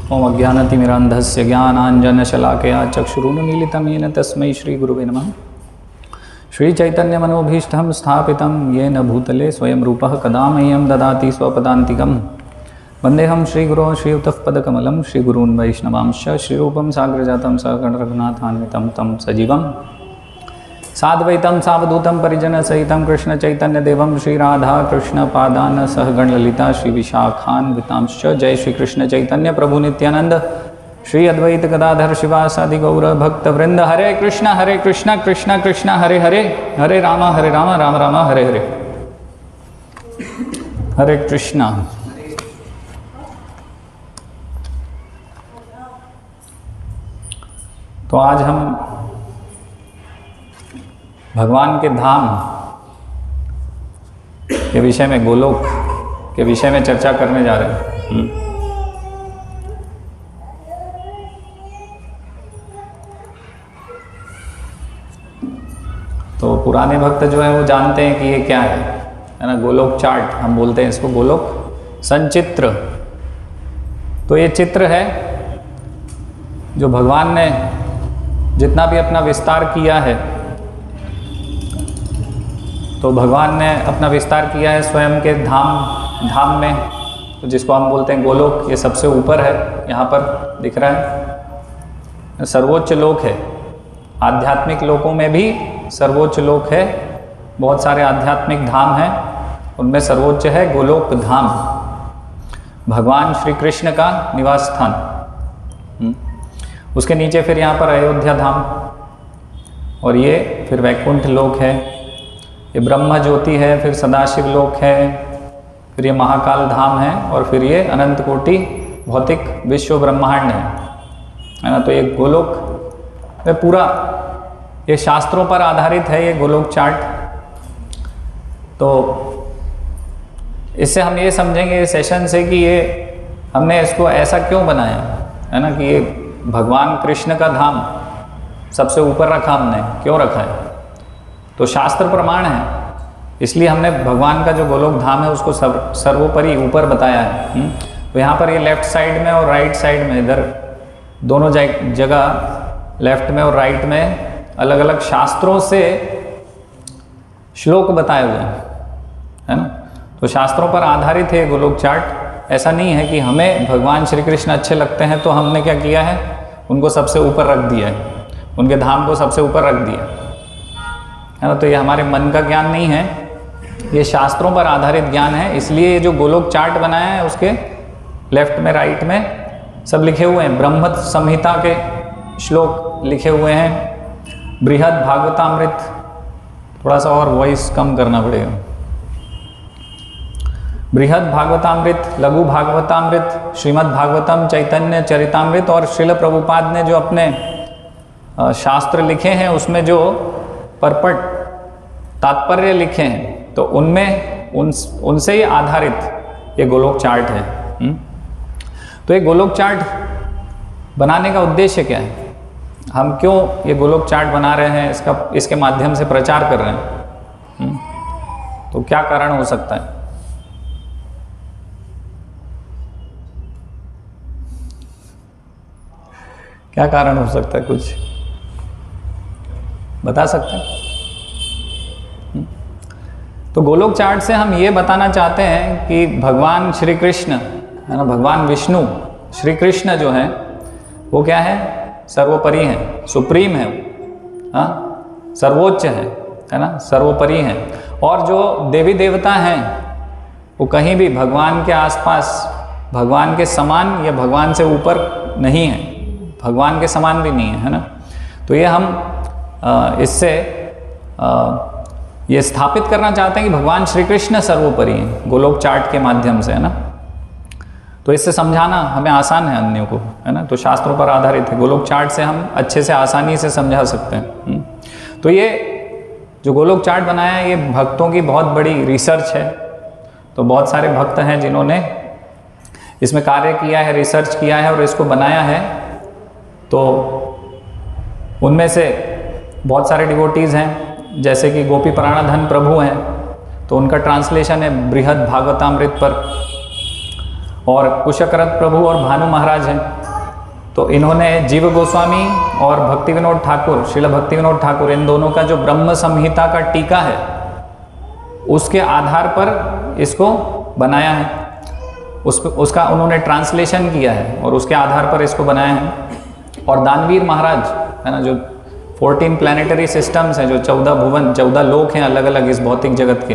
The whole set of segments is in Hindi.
ओम अज्ञानतिमिरान्धस्य ज्ञानाञ्जनशलाकया चक्षुरुन्मीलितं येन तस्मै श्रीगुरुवे नमः। श्रीचैतन्यमनोभीष्टं स्थापितं येन भूतले स्वयं रूपः कदा मह्यं ददाति स्वपदान्तिकं। वन्देऽहं श्रीगुरोः श्रीयुतपदकमलं श्रीगुरून् वैष्णवांश्च श्रीरूपं साग्रजातं सकलरघुनाथान्वितं तं सजीवं साद्वैतं सावधूतं परिजनसहितं कृष्णचैतन्यदेवं श्रीराधाकृष्णपादान् सहगणललिता श्रीविशाखान्वितांश्च। जय श्रीकृष्ण चैतन्य प्रभु नित्यानंद श्री अद्वैत गदाधर शिवासादि गौर भक्तवृंद। हरे कृष्ण कृष्ण कृष्ण हरे हरे, हरे राम राम राम हरे हरे। हरे कृष्णा। तो आज हम भगवान के धाम के विषय में, गोलोक के विषय में चर्चा करने जा रहे हैं। तो पुराने भक्त जो है वो जानते हैं कि ये क्या है ना, गोलोक चार्ट हम बोलते हैं इसको, गोलोक संचित्र। तो ये चित्र है जो भगवान ने जितना भी अपना विस्तार किया है, तो भगवान ने अपना विस्तार किया है स्वयं के धाम में, तो जिसको हम बोलते हैं गोलोक। ये सबसे ऊपर है, यहाँ पर दिख रहा है, सर्वोच्च लोक है। आध्यात्मिक लोकों में भी सर्वोच्च लोक है, बहुत सारे आध्यात्मिक धाम हैं, उनमें सर्वोच्च है गोलोक धाम, भगवान श्री कृष्ण का निवास स्थान। उसके नीचे फिर यहाँ पर अयोध्या धाम, और ये फिर वैकुंठ लोक है, ये ब्रह्म ज्योति है, फिर सदाशिव लोक है, फिर ये महाकाल धाम है, और फिर ये अनंत कोटि भौतिक विश्व ब्रह्मांड है ना। तो ये गोलोक में पूरा ये शास्त्रों पर आधारित है, ये गोलोक चार्ट। तो इससे हम ये समझेंगे इस सेशन से कि ये हमने इसको ऐसा क्यों बनाया है ना, कि ये भगवान कृष्ण का धाम सबसे ऊपर रखा, हमने क्यों रखा है। तो शास्त्र प्रमाण है, इसलिए हमने भगवान का जो गोलोक धाम है उसको सर्वोपरि ऊपर बताया है। तो यहाँ पर ये लेफ्ट साइड में और राइट साइड में, इधर दोनों जगह लेफ्ट में और राइट में अलग अलग शास्त्रों से श्लोक बताए हुए हैं, है ना। तो शास्त्रों पर आधारित है गोलोक चार्ट। ऐसा नहीं है कि हमें भगवान श्री कृष्ण अच्छे लगते हैं तो हमने क्या किया है, उनको सबसे ऊपर रख दिया है, उनके धाम को सबसे ऊपर रख दिया है ना। तो ये हमारे मन का ज्ञान नहीं है, ये शास्त्रों पर आधारित ज्ञान है। इसलिए ये जो गोलोक चार्ट बनाया है उसके लेफ्ट में राइट में सब लिखे हुए हैं, ब्रह्म संहिता के श्लोक लिखे हुए हैं, बृहद भागवतामृत, थोड़ा सा और वॉइस कम करना पड़ेगा, बृहद भागवतामृत, लघु भागवतामृत, श्रीमद् भागवतम, चैतन्य चरितामृत, और श्रील प्रभुपाद ने जो अपने शास्त्र लिखे हैं उसमें जो परपट तात्पर्य लिखे हैं, तो उनमें उनसे ही आधारित ये गोलोक चार्ट है। तो ये गोलोक चार्ट बनाने का उद्देश्य क्या है, हम क्यों ये गोलोक चार्ट बना रहे हैं, इसके माध्यम से प्रचार कर रहे हैं, तो क्या कारण हो सकता है। क्या कारण हो सकता है, कुछ बता सकते हैं। तो गोलोक चार्ट से हम ये बताना चाहते हैं कि भगवान श्री कृष्ण है ना, भगवान विष्णु श्री कृष्ण जो है वो क्या है, सर्वोपरि है, सुप्रीम है, हाँ, सर्वोच्च है ना, सर्वोपरि है। और जो देवी देवता हैं वो कहीं भी भगवान के आसपास, भगवान के समान या भगवान से ऊपर नहीं है, भगवान के समान भी नहीं है ना। तो ये हम इससे ये स्थापित करना चाहते हैं कि भगवान श्री कृष्ण सर्वोपरि हैं, गोलोक चार्ट के माध्यम से, है ना। तो इससे समझाना हमें आसान है अन्यों को, है ना। तो शास्त्रों पर आधारित है, गोलोक चार्ट से हम अच्छे से आसानी से समझा सकते हैं। तो ये जो गोलोक चार्ट बनाया है ये भक्तों की बहुत बड़ी रिसर्च है। तो बहुत सारे भक्त हैं जिन्होंने इसमें कार्य किया है, रिसर्च किया है और इसको बनाया है। तो उनमें से बहुत सारे डिवोटीज़ हैं, जैसे कि गोपी प्राणाधन प्रभु हैं, तो उनका ट्रांसलेशन है बृहद भागवतामृत पर। और कुशकरत प्रभु और भानु महाराज हैं। तो इन्होंने जीव गोस्वामी और भक्ति विनोद ठाकुर, श्रील भक्ति विनोद ठाकुर, इन दोनों का जो ब्रह्म संहिता का टीका है उसके आधार पर इसको बनाया है। उसका उन्होंने ट्रांसलेशन किया है और उसके आधार पर इसको बनाया है। और दानवीर महाराज है ना, जो 14 प्लानिटरी सिस्टम्स हैं, जो 14 भुवन 14 लोक हैं अलग अलग इस भौतिक जगत के,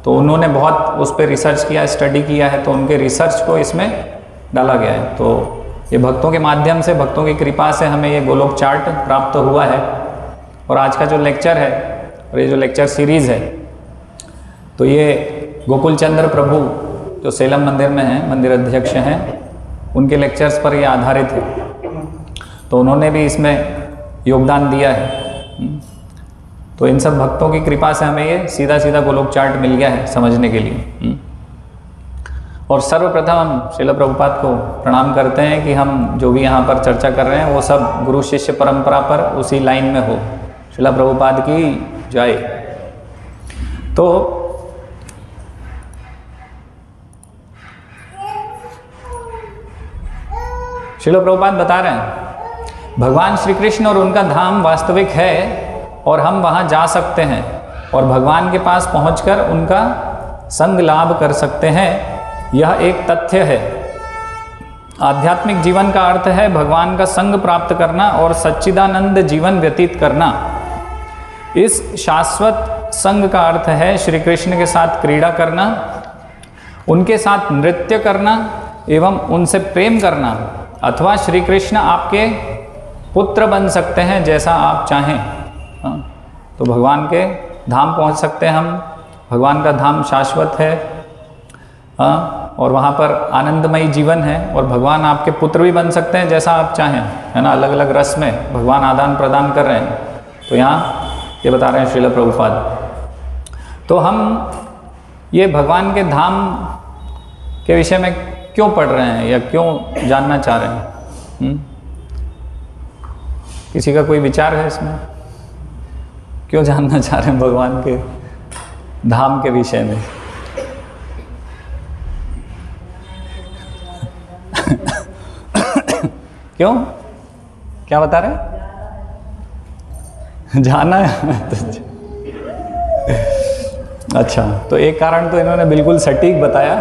तो उन्होंने बहुत उस पर रिसर्च किया, स्टडी किया है, तो उनके रिसर्च को इसमें डाला गया है। तो ये भक्तों के माध्यम से, भक्तों की कृपा से हमें ये गोलोक चार्ट प्राप्त हुआ है। और आज का जो लेक्चर है और ये जो लेक्चर सीरीज़ है, तो ये गोकुल चंद्र प्रभु जो सेलम मंदिर में हैं, मंदिर अध्यक्ष हैं, उनके लेक्चर्स पर ये आधारित है। तो उन्होंने भी इसमें योगदान दिया है। तो इन सब भक्तों की कृपा से हमें ये सीधा सीधा गोलोक चार्ट मिल गया है समझने के लिए। और सर्वप्रथम हम श्रील प्रभुपाद को प्रणाम करते हैं कि हम जो भी यहाँ पर चर्चा कर रहे हैं वो सब गुरु शिष्य परंपरा पर उसी लाइन में हो। श्रील प्रभुपाद की जय। तो श्रील प्रभुपाद बता रहे हैं भगवान श्री कृष्ण और उनका धाम वास्तविक है और हम वहाँ जा सकते हैं और भगवान के पास पहुंचकर उनका संग लाभ कर सकते हैं। यह एक तथ्य है। आध्यात्मिक जीवन का अर्थ है भगवान का संग प्राप्त करना और सच्चिदानंद जीवन व्यतीत करना। इस शाश्वत संग का अर्थ है श्री कृष्ण के साथ क्रीड़ा करना, उनके साथ नृत्य करना एवं उनसे प्रेम करना, अथवा श्री कृष्ण आपके पुत्र बन सकते हैं जैसा आप चाहें। तो भगवान के धाम पहुंच सकते हैं हम। भगवान का धाम शाश्वत है और वहाँ पर आनंदमयी जीवन है और भगवान आपके पुत्र भी बन सकते हैं जैसा आप चाहें, है ना। अलग अलग रस में भगवान आदान प्रदान कर रहे हैं। तो यहाँ ये बता रहे हैं श्रील प्रभुपाद। तो हम ये भगवान के धाम के विषय में क्यों पढ़ रहे हैं या क्यों जानना चाह रहे हैं? किसी का कोई विचार है इसमें? क्यों जानना चाह रहे हैं भगवान के धाम के विषय में? क्यों, क्या बता रहे हैं? जाना है। अच्छा, तो एक कारण तो इन्होंने बिल्कुल सटीक बताया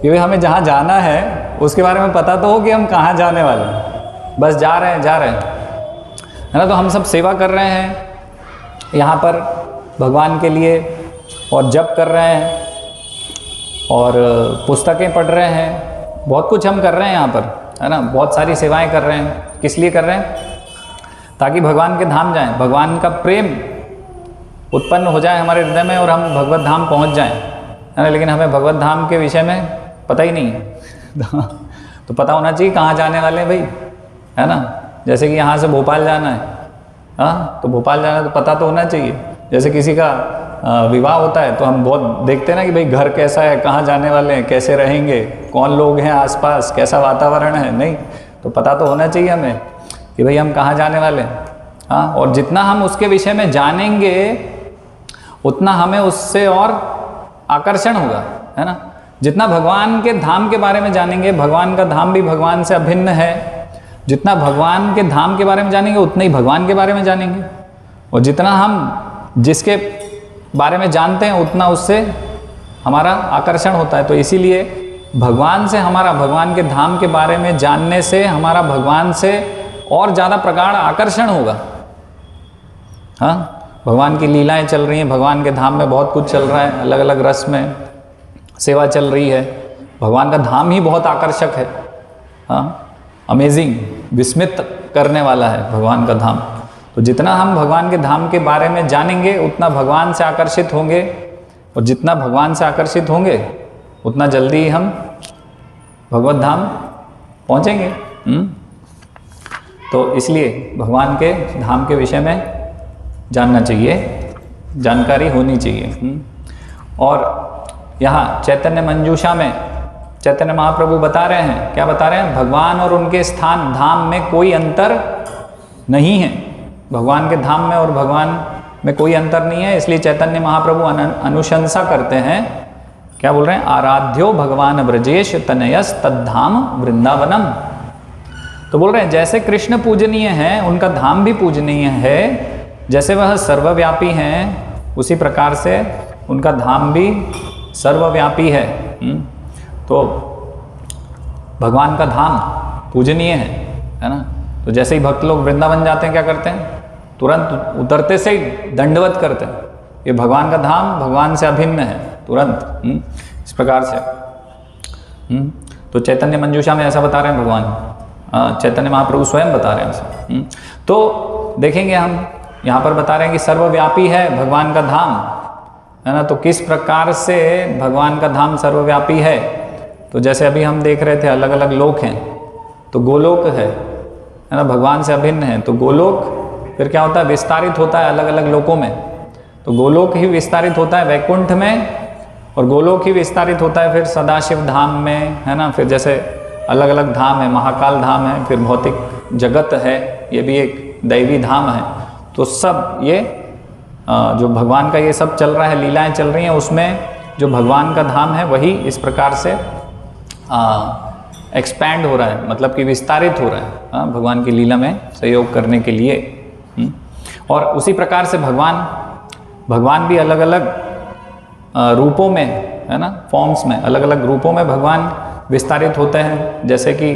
कि भाई हमें जहाँ जाना है उसके बारे में पता तो हो कि हम कहाँ जाने वाले हैं। बस जा रहे हैं, है ना। तो हम सब सेवा कर रहे हैं यहाँ पर भगवान के लिए और जप कर रहे हैं और पुस्तकें पढ़ रहे हैं, बहुत कुछ हम कर रहे हैं यहाँ पर, है ना। बहुत सारी सेवाएं कर रहे हैं। किस लिए कर रहे हैं? ताकि भगवान के धाम जाएं, भगवान का प्रेम उत्पन्न हो जाए हमारे हृदय में और हम भगवत धाम पहुँच जाएं, है ना। लेकिन हमें भगवत धाम के विषय में पता ही नहीं है। तो पता होना चाहिए कहाँ जाने वाले हैं भाई, है ना। जैसे कि यहाँ से भोपाल जाना है, हाँ, तो भोपाल जाना है तो पता तो होना चाहिए। जैसे किसी का विवाह होता है तो हम बहुत देखते हैं ना कि भाई घर कैसा है, कहाँ जाने वाले हैं, कैसे रहेंगे, कौन लोग हैं आसपास, कैसा वातावरण है, नहीं तो पता तो होना चाहिए हमें कि भाई हम कहाँ जाने वाले हैं। हाँ, और जितना हम उसके विषय में जानेंगे उतना हमें उससे और आकर्षण होगा, है ना। जितना भगवान के धाम के बारे में जानेंगे, भगवान का धाम भी भगवान से अभिन्न है, जितना भगवान के धाम के बारे में जानेंगे उतना ही भगवान के बारे में जानेंगे। और जितना हम जिसके बारे में जानते हैं उतना उससे हमारा आकर्षण होता है। तो इसीलिए भगवान से हमारा, भगवान के धाम के बारे में जानने से हमारा भगवान से और ज़्यादा प्रगाढ़ आकर्षण होगा। हाँ, भगवान की लीलाएं चल रही हैं, भगवान के धाम में बहुत कुछ चल रहा है, अलग अलग रस में सेवा चल रही है। भगवान का धाम ही बहुत आकर्षक है। हाँ, अमेजिंग, विस्मित करने वाला है भगवान का धाम। तो जितना हम भगवान के धाम के बारे में जानेंगे उतना भगवान से आकर्षित होंगे, और जितना भगवान से आकर्षित होंगे उतना जल्दी हम भगवत धाम पहुँचेंगे। तो इसलिए भगवान के धाम के विषय में जानना चाहिए, जानकारी होनी चाहिए। और यहाँ चैतन्य मंजूषा में चैतन्य महाप्रभु बता रहे हैं, क्या बता रहे हैं? भगवान और उनके स्थान धाम में कोई अंतर नहीं है। भगवान के धाम में और भगवान में कोई अंतर नहीं है। इसलिए चैतन्य महाप्रभु अनुशंसा करते हैं क्या बोल रहे हैं? आराध्यो भगवान ब्रजेश तनयस तद्धाम वृंदावनम। तो बोल रहे हैं जैसे कृष्ण पूजनीय हैं, उनका धाम भी पूजनीय है, जैसे वह सर्वव्यापी हैं उसी प्रकार से उनका धाम भी सर्वव्यापी है। तो भगवान का धाम पूजनीय है ना। तो जैसे ही भक्त लोग वृंदावन जाते हैं क्या करते हैं? तुरंत उतरते से ही दंडवत करते हैं, ये भगवान का धाम भगवान से अभिन्न है, तुरंत इस प्रकार से। तो चैतन्य मंजूषा में ऐसा बता रहे हैं भगवान, चैतन्य महाप्रभु स्वयं बता रहे हैं ऐसा। तो देखेंगे हम यहाँ पर बता रहे हैं कि सर्वव्यापी है भगवान का धाम, है ना। तो किस प्रकार से भगवान का धाम सर्वव्यापी है? तो जैसे अभी हम देख रहे थे अलग अलग लोक हैं, तो गोलोक है ना, भगवान से अभिन्न है। तो गोलोक फिर क्या होता है? विस्तारित होता है अलग अलग लोकों में। तो गोलोक ही विस्तारित होता है वैकुंठ में, और गोलोक ही विस्तारित होता है फिर सदाशिव धाम में, है ना। फिर जैसे अलग अलग धाम है, महाकाल धाम है, फिर भौतिक जगत है, ये भी एक दैवी धाम है। तो सब ये जो भगवान का ये सब चल रहा है, लीलाएं चल रही हैं, उसमें जो भगवान का धाम है वही इस प्रकार से एक्सपैंड हो रहा है, मतलब कि विस्तारित हो रहा है भगवान की लीला में सहयोग करने के लिए। और उसी प्रकार से भगवान भी अलग अलग रूपों में, है ना, फॉर्म्स में, अलग अलग रूपों में भगवान विस्तारित होते हैं। जैसे कि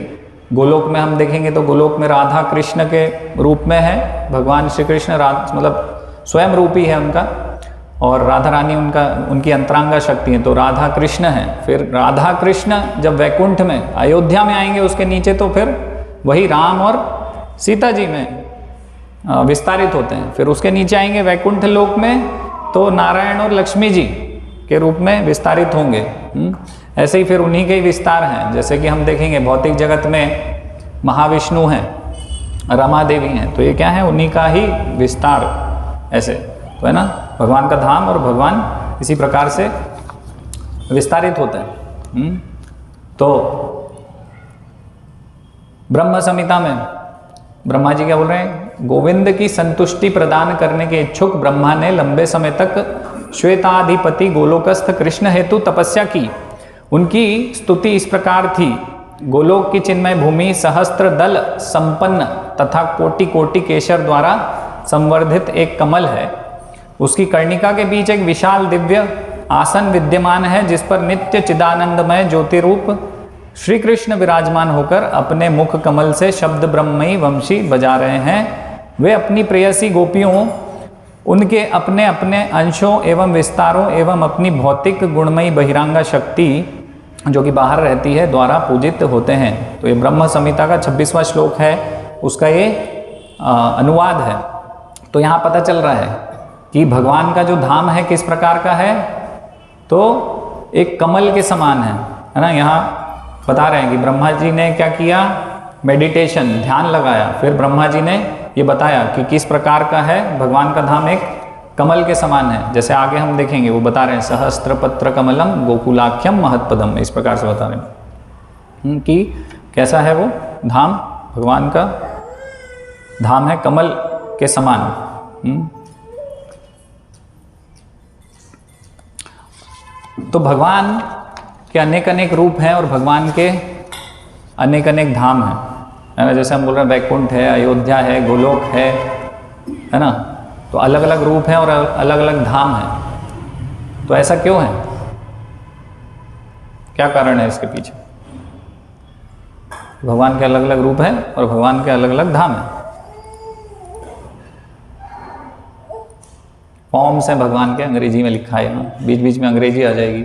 गोलोक में हम देखेंगे तो गोलोक में राधा कृष्ण के रूप में है भगवान श्री कृष्ण, मतलब स्वयं रूपी है उनका, और राधा रानी उनकी अंतरांगा शक्ति है, तो राधा कृष्ण है। फिर राधा कृष्ण जब वैकुंठ में अयोध्या में आएंगे उसके नीचे, तो फिर वही राम और सीता जी में विस्तारित होते हैं। फिर उसके नीचे आएंगे वैकुंठ लोक में, तो नारायण और लक्ष्मी जी के रूप में विस्तारित होंगे। ऐसे ही फिर उन्हीं के ही विस्तार हैं। जैसे कि हम देखेंगे भौतिक जगत में महाविष्णु हैं, रमा देवी हैं, तो ये क्या है? उन्हीं का ही विस्तार ऐसे, तो है ना, भगवान का धाम और भगवान इसी प्रकार से विस्तारित होते हैं। तो ब्रह्म संहिता में ब्रह्मा जी क्या बोल रहे हैं? गोविंद की संतुष्टि प्रदान करने के इच्छुक ब्रह्मा ने लंबे समय तक श्वेताधिपति गोलोकस्थ कृष्ण हेतु तपस्या की। उनकी स्तुति इस प्रकार थी: गोलोक की चिन्मय भूमि सहस्त्र दल संपन्न तथा कोटि कोटि केशर द्वारा संवर्धित एक कमल है। उसकी कर्णिका के बीच एक विशाल दिव्य आसन विद्यमान है, जिस पर नित्य चिदानंदमय ज्योति रूप श्री कृष्ण विराजमान होकर अपने मुख कमल से शब्द ब्रह्मई वंशी बजा रहे हैं। वे अपनी प्रेयसी गोपियों, उनके अपने अपने अंशों एवं विस्तारों एवं अपनी भौतिक गुणमयी बहिरांगा शक्ति जो कि बाहर रहती है द्वारा पूजित होते हैं। तो ये ब्रह्म संहिता का 26वां श्लोक है, उसका ये अनुवाद है। तो यहाँ पता चल रहा है कि भगवान का जो धाम है किस प्रकार का है, तो एक कमल के समान है ना। यहाँ बता रहे हैं कि ब्रह्मा जी ने क्या किया? मेडिटेशन, ध्यान लगाया। फिर ब्रह्मा जी ने ये बताया कि किस प्रकार का है भगवान का धाम, एक कमल के समान है। जैसे आगे हम देखेंगे, वो बता रहे हैं सहस्त्र पत्र कमलम गोकुलाख्यम महत्पदम, इस प्रकार से बता रहे हैं कि कैसा है वो धाम। भगवान का धाम है कमल के समान। तो भगवान के अनेक अनेक रूप हैं और भगवान के अनेक अनेक धाम हैं, है ना। जैसे हम बोल रहे हैं वैकुंठ है, अयोध्या है, गोलोक है ना। तो अलग अलग रूप हैं और अलग अलग धाम हैं। तो ऐसा क्यों है? क्या कारण है इसके पीछे? भगवान के अलग अलग रूप हैं और भगवान के अलग अलग धाम हैं। फॉर्म्स हैं भगवान के, अंग्रेजी में लिखा है यहाँ, बीच बीच में अंग्रेजी आ जाएगी।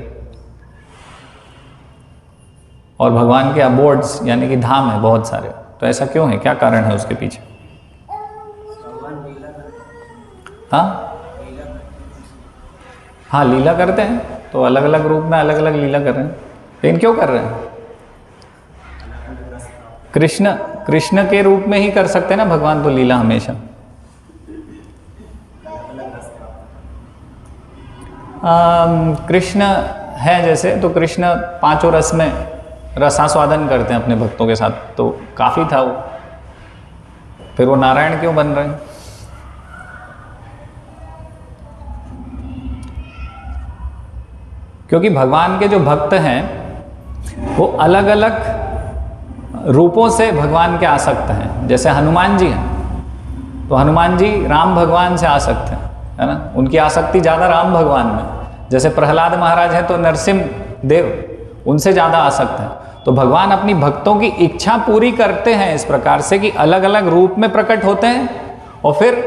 और भगवान के अबोर्ड्स यानी कि धाम है बहुत सारे। तो ऐसा क्यों है? क्या कारण है उसके पीछे? हाँ, लीला करते हैं, तो अलग अलग रूप में अलग अलग लीला कर रहे हैं। लेकिन क्यों कर रहे हैं? कृष्ण के रूप में ही कर सकते हैं ना भगवान तो लीला हमेशा। कृष्ण है जैसे, तो कृष्ण पांचों रस में रसास्वादन करते हैं अपने भक्तों के साथ, तो काफ़ी था वो। फिर वो नारायण क्यों बन रहे हैं? क्योंकि भगवान के जो भक्त हैं वो अलग अलग रूपों से भगवान के आसक्त हैं। जैसे हनुमान जी हैं तो हनुमान जी राम भगवान से आसक्त हैं, है ना, उनकी आसक्ति ज़्यादा राम भगवान में। जैसे प्रहलाद महाराज हैं तो नरसिंह देव उनसे ज़्यादा आसक्त हैं। तो भगवान अपनी भक्तों की इच्छा पूरी करते हैं इस प्रकार से कि अलग अलग रूप में प्रकट होते हैं। और फिर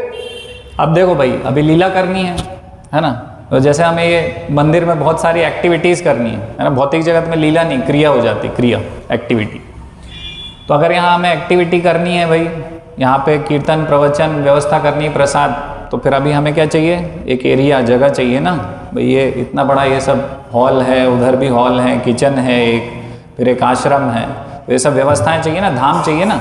अब देखो भाई, अभी लीला करनी है ना, तो जैसे हमें ये मंदिर में बहुत सारी एक्टिविटीज़ करनी है ना, भौतिक जगत में लीला नहीं, क्रिया हो जाती, क्रिया एक्टिविटी। तो अगर यहाँ हमें एक्टिविटी करनी है भाई, यहाँ पे कीर्तन प्रवचन व्यवस्था करनी, प्रसाद, तो फिर अभी हमें क्या चाहिए, एक एरिया, जगह चाहिए ना भाई। ये इतना बड़ा ये सब हॉल है, उधर भी हॉल है, किचन है एक, फिर एक आश्रम है, तो ये सब व्यवस्थाएं चाहिए ना, धाम चाहिए ना।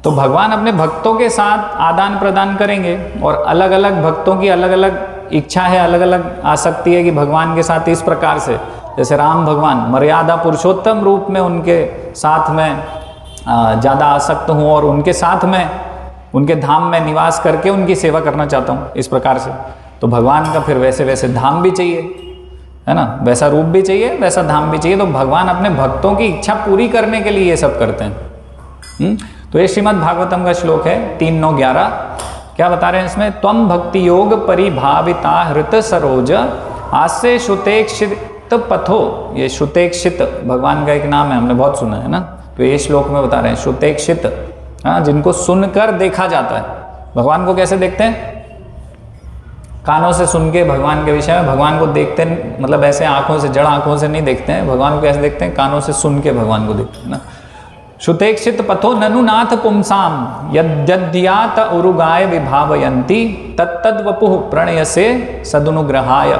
तो भगवान अपने भक्तों के साथ आदान प्रदान करेंगे और अलग अलग भक्तों की अलग अलग इच्छा है, अलग अलग आसक्ति है कि भगवान के साथ इस प्रकार से, जैसे राम भगवान मर्यादा पुरुषोत्तम रूप में उनके साथ में ज़्यादा आसक्त हूँ और उनके साथ में उनके धाम में निवास करके उनकी सेवा करना चाहता हूँ इस प्रकार से। तो भगवान का फिर वैसे वैसे धाम भी चाहिए, है ना, वैसा रूप भी चाहिए, वैसा धाम भी चाहिए। तो भगवान अपने भक्तों की इच्छा पूरी करने के लिए ये सब करते हैं। तो ये श्रीमद् भागवतम का श्लोक है 3-9-11। क्या बता रहे हैं इसमें, त्वम भक्ति योग परिभाविता हृत सरोज आस्य श्रुतेक्षित पथो। ये श्रुतेक्षित भगवान का एक नाम है, हमने बहुत सुना है ना। तो ये श्लोक में बता रहे हैं श्रुतेक्षित, हाँ, जिनको सुनकर देखा जाता है। भगवान को कैसे देखते हैं, कानों से सुन के भगवान के विषय में, भगवान को देखते मतलब ऐसे आंखों से, जड़ आंखों से नहीं देखते हैं। भगवान को कैसे देखते हैं, कानों से सुन के भगवान को देखते हैं ना। श्रुतेक्षित पथो ननुनाथ पुंसाम यद्यद्यात उरुगाय विभावयन्ति तत्तद वपुः प्रणयसे सदनुग्रहाय।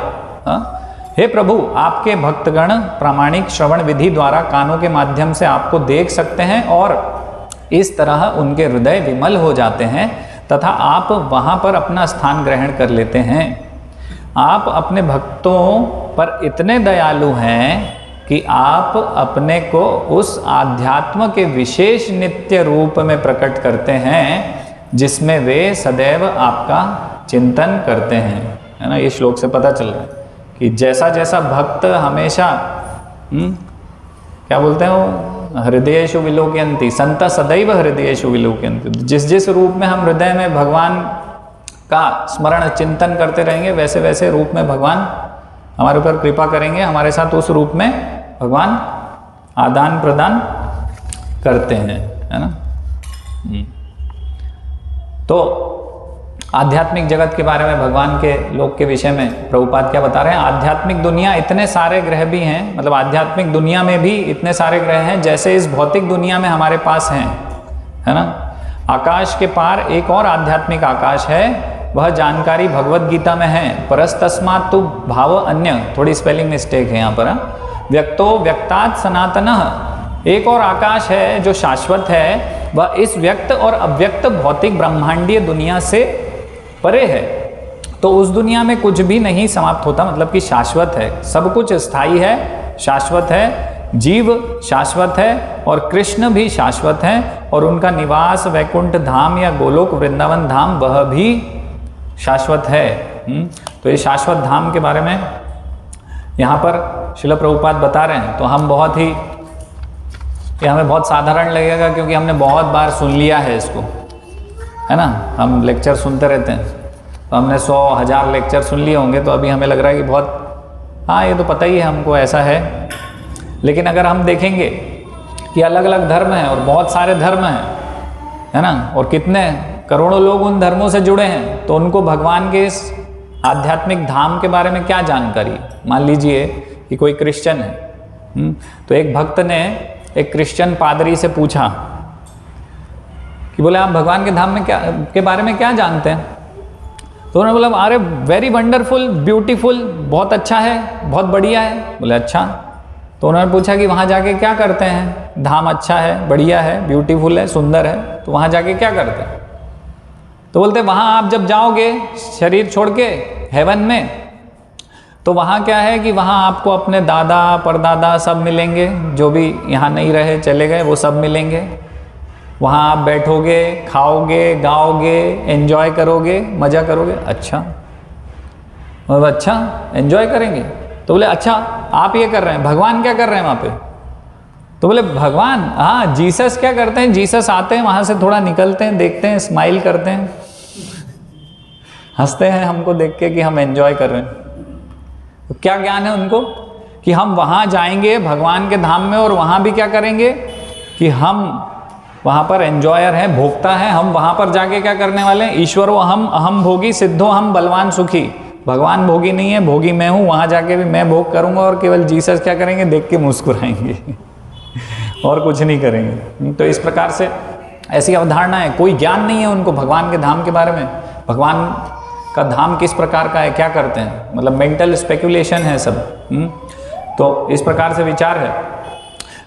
हे प्रभु, आपके भक्तगण प्रामाणिक श्रवण विधि द्वारा कानों के माध्यम से आपको देख सकते हैं और इस तरह उनके हृदय विमल हो जाते हैं तथा आप वहाँ पर अपना स्थान ग्रहण कर लेते हैं। आप अपने भक्तों पर इतने दयालु हैं कि आप अपने को उस आध्यात्म के विशेष नित्य रूप में प्रकट करते हैं जिसमें वे सदैव आपका चिंतन करते हैं, है ना। ये श्लोक से पता चल रहा है कि जैसा जैसा भक्त हमेशा क्या बोलते हैं वो, हृदयेषु विलोकयन्ति संत सदैव हृदयेषु विलोकयन्ति। जिस जिस रूप में हम हृदय में भगवान का स्मरण चिंतन करते रहेंगे वैसे वैसे रूप में भगवान हमारे ऊपर कृपा करेंगे, हमारे साथ उस रूप में भगवान आदान प्रदान करते हैं, है ना। तो आध्यात्मिक जगत के बारे में, भगवान के लोक के विषय में प्रभुपाद क्या बता रहे हैं, आध्यात्मिक दुनिया, इतने सारे ग्रह भी हैं, मतलब आध्यात्मिक दुनिया में भी इतने सारे ग्रह हैं जैसे इस भौतिक दुनिया में हमारे पास हैं, है ना। आकाश के पार एक और आध्यात्मिक आकाश है, वह जानकारी भगवत गीता में है। परस्तस्मात् तु भाव अन्य, थोड़ी स्पेलिंग मिस्टेक है यहाँ पर, व्यक्तो व्यक्तात् सनातनः। एक और आकाश है जो शाश्वत है, वह इस व्यक्त और अव्यक्त भौतिक ब्रह्मांडीय दुनिया से परे है। तो उस दुनिया में कुछ भी नहीं समाप्त होता, मतलब कि शाश्वत है, सब कुछ स्थायी है, शाश्वत है, जीव शाश्वत है और कृष्ण भी शाश्वत है और उनका निवास वैकुंठ धाम या गोलोक वृंदावन धाम वह भी शाश्वत है। तो ये शाश्वत धाम के बारे में यहाँ पर श्रील प्रभुपाद बता रहे हैं। तो हम बहुत ही, ये हमें बहुत साधारण लगेगा क्योंकि हमने बहुत बार सुन लिया है इसको, है ना। हम लेक्चर सुनते रहते हैं, तो हमने 100,000 लेक्चर सुन लिए होंगे, तो अभी हमें लग रहा है कि बहुत, हाँ ये तो पता ही है हमको, ऐसा है। लेकिन अगर हम देखेंगे कि अलग अलग धर्म हैं और बहुत सारे धर्म हैं, है ना, और कितने करोड़ों लोग उन धर्मों से जुड़े हैं, तो उनको भगवान के इस आध्यात्मिक धाम के बारे में क्या जानकारी। मान लीजिए कि कोई क्रिश्चियन है, तो एक भक्त ने एक क्रिश्चियन पादरी से पूछा कि बोले आप भगवान के धाम में क्या के बारे में क्या जानते हैं। तो उन्होंने बोला अरे वेरी वंडरफुल, ब्यूटीफुल, बहुत अच्छा है, बहुत बढ़िया है। बोले अच्छा। तो उन्होंने पूछा कि वहाँ जाके क्या करते हैं, धाम अच्छा है, बढ़िया है, ब्यूटीफुल है, सुंदर है, तो वहाँ जाके क्या करते हैं। तो बोलते वहाँ आप जब जाओगे शरीर छोड़ के हेवन में, तो वहाँ क्या है कि वहाँ आपको अपने दादा परदादा सब मिलेंगे, जो भी यहाँ नहीं रहे चले गए वो सब मिलेंगे। वहाँ आप बैठोगे, खाओगे, गाओगे, एंजॉय करोगे, मज़ा करोगे। अच्छा, अच्छा एंजॉय करेंगे, तो बोले अच्छा आप ये कर रहे हैं, भगवान क्या कर रहे हैं वहाँ पे? तो बोले भगवान, हाँ जीसस क्या करते हैं, जीसस आते हैं वहाँ से थोड़ा निकलते हैं, देखते हैं, स्माइल करते हैं, हंसते हैं हमको देख के कि हम एंजॉय कर रहे हैं। तो क्या ज्ञान है उनको कि हम वहाँ जाएंगे भगवान के धाम में और वहाँ भी क्या करेंगे कि हम वहाँ पर एंजॉयर हैं, भोक्ता हैं, हम वहाँ पर जाके क्या करने वाले हैं, ईश्वरो हम अहम भोगी सिद्धो हम बलवान सुखी। भगवान भोगी नहीं है, भोगी मैं हूँ, वहाँ जाके भी मैं भोग करूँगा और केवल जीसस क्या करेंगे, देख के मुस्कुराएंगे और कुछ नहीं करेंगे। तो इस प्रकार से ऐसी अवधारणा है, कोई ज्ञान नहीं है उनको भगवान के धाम के बारे में, भगवान का धाम किस प्रकार का है, क्या करते हैं, मतलब मेंटल स्पेकुलेशन है सब। तो इस प्रकार से विचार है।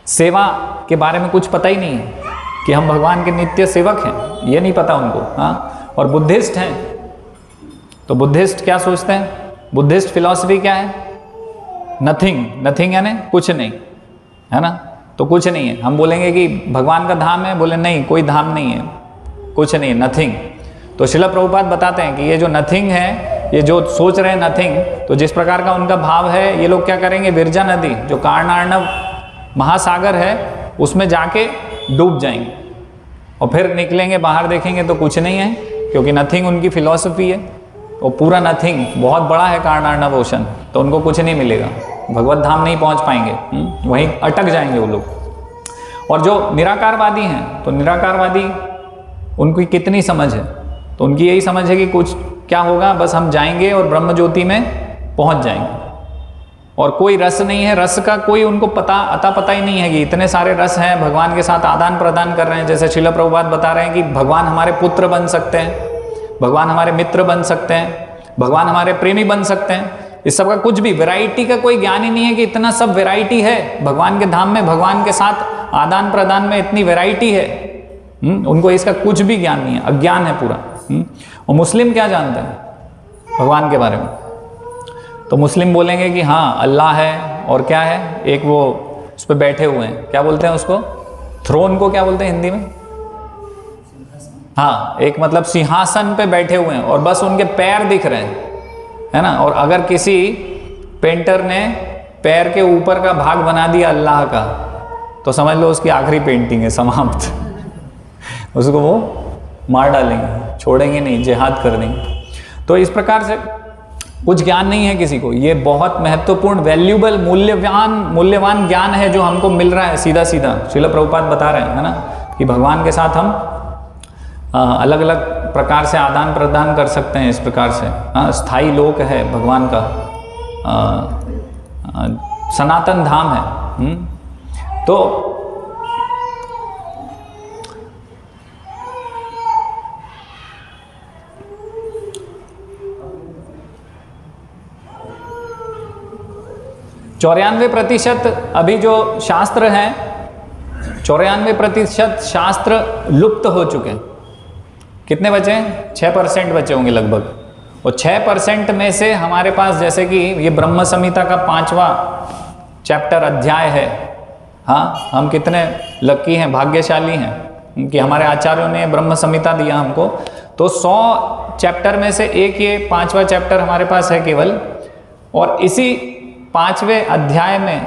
सेवा के बारे में कुछ पता ही नहीं है कि हम भगवान के नित्य सेवक हैं, ये नहीं पता उनको। हाँ, और बुद्धिस्ट हैं तो बुद्धिस्ट क्या सोचते हैं, बुद्धिस्ट फिलॉसफी क्या है, नथिंग, नथिंग यानी कुछ नहीं, है ना। तो कुछ नहीं है, हम बोलेंगे कि भगवान का धाम है, बोले नहीं कोई धाम नहीं है, कुछ नहीं, नथिंग। तो श्रील प्रभुपाद बताते हैं कि ये जो नथिंग है, ये जो सोच रहे हैं नथिंग, तो जिस प्रकार का उनका भाव है, ये लोग क्या करेंगे, विरजा नदी जो कारणार्णव महासागर है उसमें जाके डूब जाएंगे और फिर निकलेंगे बाहर, देखेंगे तो कुछ नहीं है, क्योंकि नथिंग उनकी फिलॉसफी है। वो पूरा नथिंग बहुत बड़ा है कारणार्णव ओशन, तो उनको कुछ नहीं मिलेगा, भगवत धाम नहीं पहुंच पाएंगे, वहीं अटक जाएंगे वो लोग। और जो निराकारवादी हैं, तो निराकारवादी उनकी कितनी समझ है, तो उनकी यही समझ है कि कुछ क्या होगा, बस हम जाएंगे और ब्रह्म ज्योति में पहुंच जाएंगे, और कोई रस नहीं है, रस का कोई उनको पता ही नहीं है कि इतने सारे रस हैं, भगवान के साथ आदान प्रदान कर रहे हैं। जैसे श्रील प्रभुपाद बता रहे हैं कि भगवान हमारे पुत्र बन सकते हैं, भगवान हमारे मित्र बन सकते हैं, भगवान हमारे प्रेमी बन सकते हैं। इस सब का कुछ भी वैरायटी का कोई ज्ञान ही नहीं है कि इतना सब वैरायटी है भगवान के धाम में, भगवान के साथ आदान प्रदान में इतनी वैरायटी है। उनको इसका कुछ भी ज्ञान नहीं है, अज्ञान है पूरा। और मुस्लिम क्या जानते हैं भगवान के बारे में, तो मुस्लिम बोलेंगे कि हाँ अल्लाह है, और क्या है, एक वो उस पर बैठे हुए हैं, क्या बोलते हैं उसको, थ्रोन को क्या बोलते हैं हिंदी में, हाँ एक मतलब सिंहासन पे बैठे हुए हैं और बस उनके पैर दिख रहे हैं, है ना। और अगर किसी पेंटर ने पैर के ऊपर का भाग बना दिया अल्लाह का, तो समझ लो उसकी आखिरी पेंटिंग है, समाप्त उसको वो मार डालेंगे, छोड़ेंगे नहीं, जिहाद कर देंगे। तो इस प्रकार से कुछ ज्ञान नहीं है किसी को। ये बहुत महत्वपूर्ण, वैल्यूबल, मूल्यवान ज्ञान है जो हमको मिल रहा है सीधा सीधा। श्रील प्रभुपाद बता रहे हैं, है ना, कि भगवान के साथ हम अलग अलग प्रकार से आदान प्रदान कर सकते हैं। इस प्रकार से स्थायी लोक है भगवान का, सनातन धाम है। तो %94 अभी जो शास्त्र हैं, 94% शास्त्र लुप्त हो चुके हैं। कितने बचे हैं, 6% बचे होंगे लगभग। और 6% में से हमारे पास जैसे कि ये ब्रह्म संहिता का 5वां चैप्टर अध्याय है। हाँ, हम कितने लकी हैं, भाग्यशाली हैं कि हमारे आचार्यों ने ब्रह्म संहिता दिया हमको। तो 100 चैप्टर में से एक ये 5वां चैप्टर हमारे पास है केवल, और इसी 5वें अध्याय में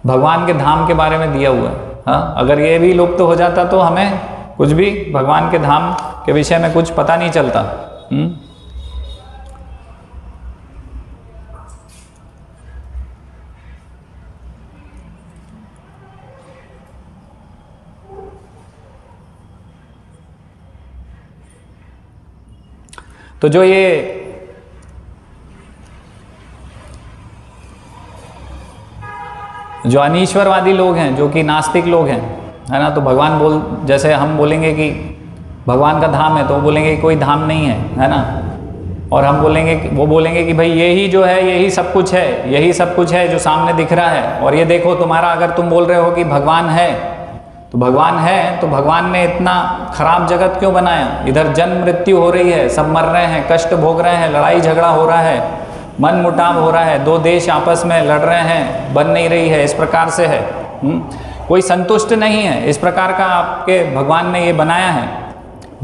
भगवान के धाम के बारे में दिया हुआ है। हाँ, अगर ये भी लुप्त हो जाता तो हमें कुछ भी भगवान के धाम के विषय में कुछ पता नहीं चलता। तो जो ये जो अनीश्वरवादी लोग हैं, जो कि नास्तिक लोग हैं, है ना, तो भगवान जैसे हम बोलेंगे कि भगवान का धाम है, तो वो बोलेंगे कि कोई धाम नहीं है ना। और हम बोलेंगे, वो बोलेंगे कि भाई यही जो है, यही सब कुछ है, यही सब कुछ है जो सामने दिख रहा है। और ये देखो तुम्हारा, अगर तुम बोल रहे हो कि भगवान है, तो भगवान है, तो भगवान ने इतना खराब जगत क्यों बनाया, इधर जन्म मृत्यु हो रही है, सब मर रहे हैं, कष्ट भोग रहे हैं, लड़ाई झगड़ा हो रहा है, मन मुटाव हो रहा है, 2 देश आपस में लड़ रहे हैं, बन नहीं रही है, इस प्रकार से है। कोई संतुष्ट नहीं है, इस प्रकार का आपके भगवान ने ये बनाया है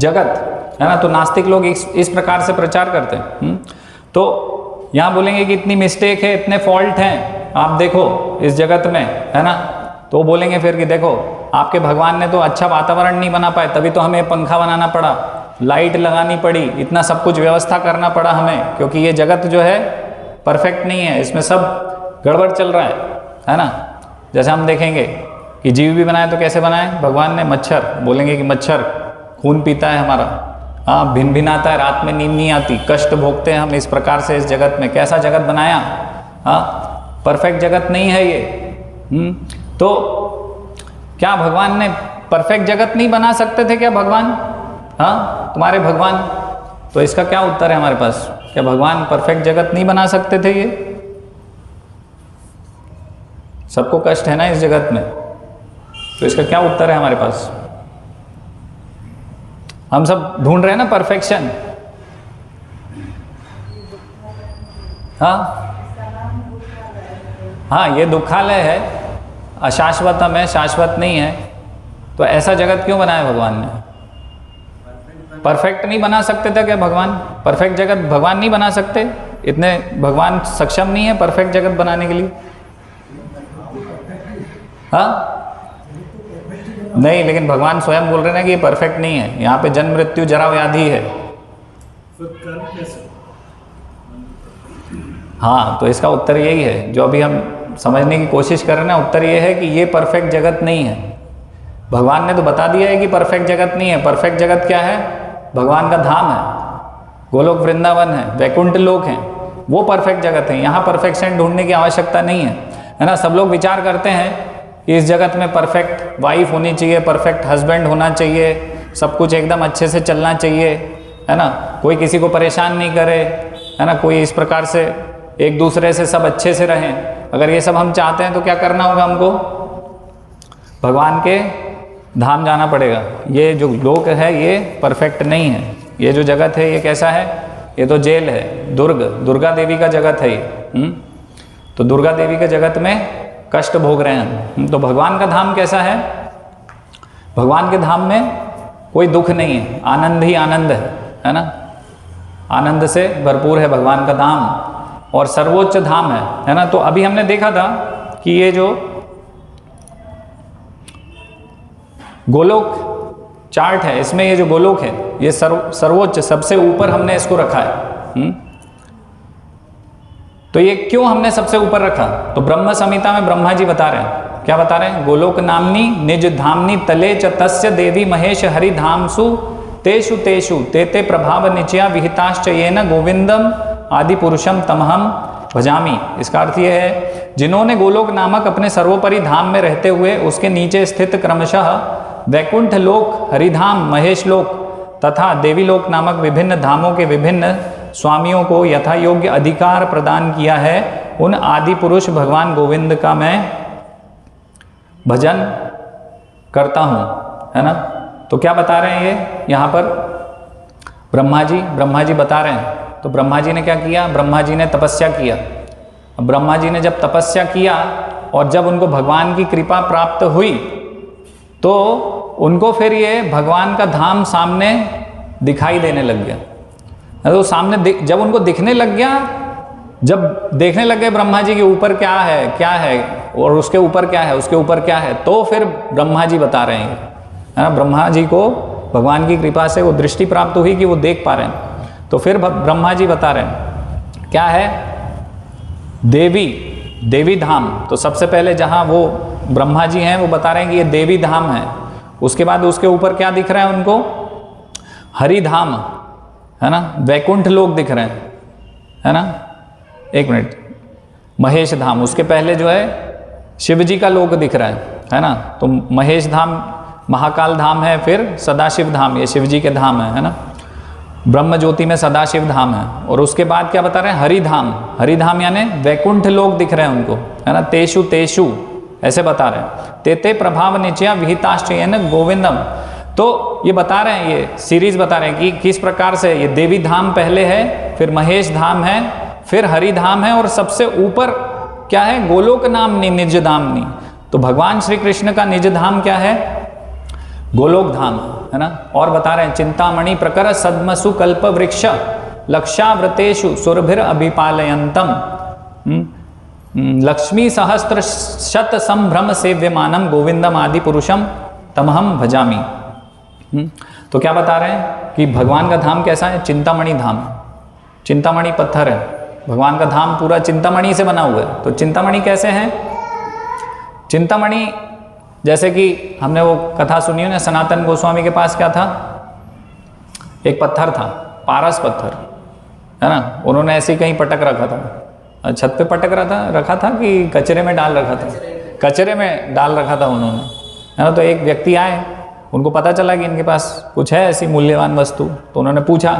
जगत, है ना। तो नास्तिक लोग इस प्रकार से प्रचार करते हैं। तो यहाँ बोलेंगे कि इतनी मिस्टेक है, इतने फॉल्ट हैं, आप देखो इस जगत में, है ना। तो बोलेंगे फिर कि देखो आपके भगवान ने तो अच्छा वातावरण नहीं बना पाए, तभी तो हमें पंखा बनाना पड़ा, लाइट लगानी पड़ी, इतना सब कुछ व्यवस्था करना पड़ा हमें, क्योंकि ये जगत जो है परफेक्ट नहीं है, इसमें सब गड़बड़ चल रहा है ना। जैसे हम देखेंगे कि जीव भी बनाए तो कैसे बनाए भगवान ने, मच्छर, बोलेंगे कि मच्छर खून पीता है हमारा, हाँ, भिन भिन आता है, रात में नींद नहीं आती, कष्ट भोगते हैं हम इस प्रकार से इस जगत में। कैसा जगत बनाया, हाँ, परफेक्ट जगत नहीं है ये। तो क्या भगवान ने परफेक्ट जगत नहीं बना सकते थे क्या भगवान, हाँ, तुम्हारे भगवान? तो इसका क्या उत्तर है हमारे पास, क्या भगवान परफेक्ट जगत नहीं बना सकते थे? ये सबको कष्ट है ना इस जगत में, तो इसका क्या उत्तर है हमारे पास? हम सब ढूंढ रहे हैं ना परफेक्शन, हाँ, ये दुखालय है, अशाश्वतम है, शाश्वत नहीं है। तो ऐसा जगत क्यों बनाया भगवान ने? परफेक्ट नहीं बना सकते थे क्या भगवान? परफेक्ट जगत भगवान नहीं बना सकते? इतने भगवान सक्षम नहीं है परफेक्ट जगत बनाने के लिए? हाँ, नहीं, लेकिन भगवान स्वयं बोल रहे हैं कि ये परफेक्ट नहीं है, यहाँ पे जन्म मृत्यु जरा व्याधि है। हाँ, तो इसका उत्तर यही है जो अभी हम समझने की कोशिश कर रहे हैं ना। उत्तर ये है कि ये परफेक्ट जगत नहीं है। भगवान ने तो बता दिया है कि परफेक्ट जगत नहीं है। परफेक्ट जगत क्या है? भगवान का धाम है, गोलोक वृंदावन है, वैकुंठ लोक है, वो परफेक्ट जगत है। यहाँ परफेक्शन ढूंढने की आवश्यकता नहीं है ना। सब लोग विचार करते हैं कि इस जगत में परफेक्ट वाइफ होनी चाहिए, परफेक्ट हस्बैंड होना चाहिए, सब कुछ एकदम अच्छे से चलना चाहिए, है ना, कोई किसी को परेशान नहीं करे, है ना, कोई इस प्रकार से एक दूसरे से सब अच्छे से रहें। अगर ये सब हम चाहते हैं तो क्या करना होगा हमको? भगवान के धाम जाना पड़ेगा। ये जो लोक है ये परफेक्ट नहीं है। ये जो जगत है ये कैसा है? ये तो जेल है, दुर्गा देवी का जगत है ये। तो दुर्गा देवी के जगत में कष्ट भोग रहे हैं हम। तो भगवान का धाम कैसा है? भगवान के धाम में कोई दुख नहीं है, आनंद ही आनंद है ना। आनंद से भरपूर है भगवान का धाम और सर्वोच्च धाम है ना। तो अभी हमने देखा था कि ये जो गोलोक चार्ट है, इसमें ये जो गोलोक है ये सर्वोच्च, सबसे ऊपर हमने इसको रखा है। तो ये क्यों हमने सबसे ऊपर रखा? तो ब्रह्म संहिता में ब्रह्मा जी बता रहे हैं, क्या बता रहे हैं? गोलोक नामनी निज धामनी तले च तस्य देवी महेश हरि धामसु तेषु तेषु तेते प्रभाव निचया विहिताश्च येन गोविंदम आदि पुरुषम तमहम भजामी। इसका अर्थ यह है, जिन्होंने गोलोक नामक अपने सर्वोपरि धाम में रहते हुए उसके नीचे स्थित क्रमशः वैकुंठ लोक, हरिधाम, महेश लोक तथा देवी लोक नामक विभिन्न धामों के विभिन्न स्वामियों को यथा योग्य अधिकार प्रदान किया है, उन आदि पुरुष भगवान गोविंद का मैं भजन करता हूँ, है ना। तो क्या बता रहे हैं ये यहाँ पर ब्रह्मा जी बता रहे हैं। तो ब्रह्मा जी ने क्या किया? ब्रह्मा जी ने तपस्या किया। ब्रह्मा जी ने जब तपस्या किया और जब उनको भगवान की कृपा प्राप्त हुई तो उनको फिर ये भगवान का धाम सामने दिखाई देने लग गया। तो सामने जब उनको दिखने लग गया, जब देखने लग गए ब्रह्मा जी के ऊपर क्या है और उसके ऊपर क्या है, उसके ऊपर क्या है, तो फिर ब्रह्मा जी बता रहे हैं, है ना। ब्रह्मा जी को भगवान की कृपा से वो दृष्टि प्राप्त हुई कि वो देख पा रहे हैं। तो फिर ब्रह्मा जी बता रहे हैं क्या है? देवी धाम। तो सबसे पहले जहाँ वो ब्रह्मा जी हैं वो बता रहे हैं कि ये देवी धाम है। उसके बाद उसके ऊपर क्या दिख रहा है उनको? हरि धाम, है ना, वैकुंठ लोक दिख रहे हैं, है ना। एक मिनट, महेश धाम, उसके पहले जो है शिव जी का लोक दिख रहा है ना। तो महेश धाम महाकाल धाम है, फिर सदाशिव धाम, ये शिव जी के धाम है ना। ब्रह्म ज्योति में सदाशिव धाम है। और उसके बाद क्या बता रहे हैं? हरि धाम यानी वैकुंठ लोक दिख रहे हैं उनको, है ना। तेषु तेषु ऐसे बता रहे हैं। तेते प्रभाव निचया विहिताश्चयेन गोविंदम। तो ये बता रहे हैं, ये सीरीज बता रहे हैं कि किस प्रकार से ये देवी धाम पहले है, फिर महेश धाम है, फिर हरि धाम है और सबसे ऊपर क्या है? गोलोक नामनी निज धामनी। तो भगवान श्री कृष्ण का निज धाम क्या है? गोलोक धाम, है ना। और बता रहे हैं चिंतामणि प्रकर सद्मसु कल्प वृक्ष, लक्षाव्रतेषु सुरभिर अभिपालयन्तम लक्ष्मी सहस्त्र शत संभ्रम सेव्यमानम गोविंदम आदि पुरुषम तमहम भजामी। तो क्या बता रहे हैं कि भगवान का धाम कैसा है? चिंतामणि धाम, चिंतामणि पत्थर है। भगवान का धाम पूरा चिंतामणि से बना हुआ है। तो चिंतामणि कैसे हैं? चिंतामणि जैसे कि हमने वो कथा सुनी है ना, सनातन गोस्वामी के पास क्या था? एक पत्थर था, पारस पत्थर, है ना। उन्होंने ऐसे ही कहीं पटक रखा था, छत पे पटक रखा था कि कचरे में डाल रखा था? कचरे में डाल रखा था उन्होंने, है ना। तो एक व्यक्ति आए, उनको पता चला कि इनके पास कुछ है ऐसी मूल्यवान वस्तु। तो उन्होंने पूछा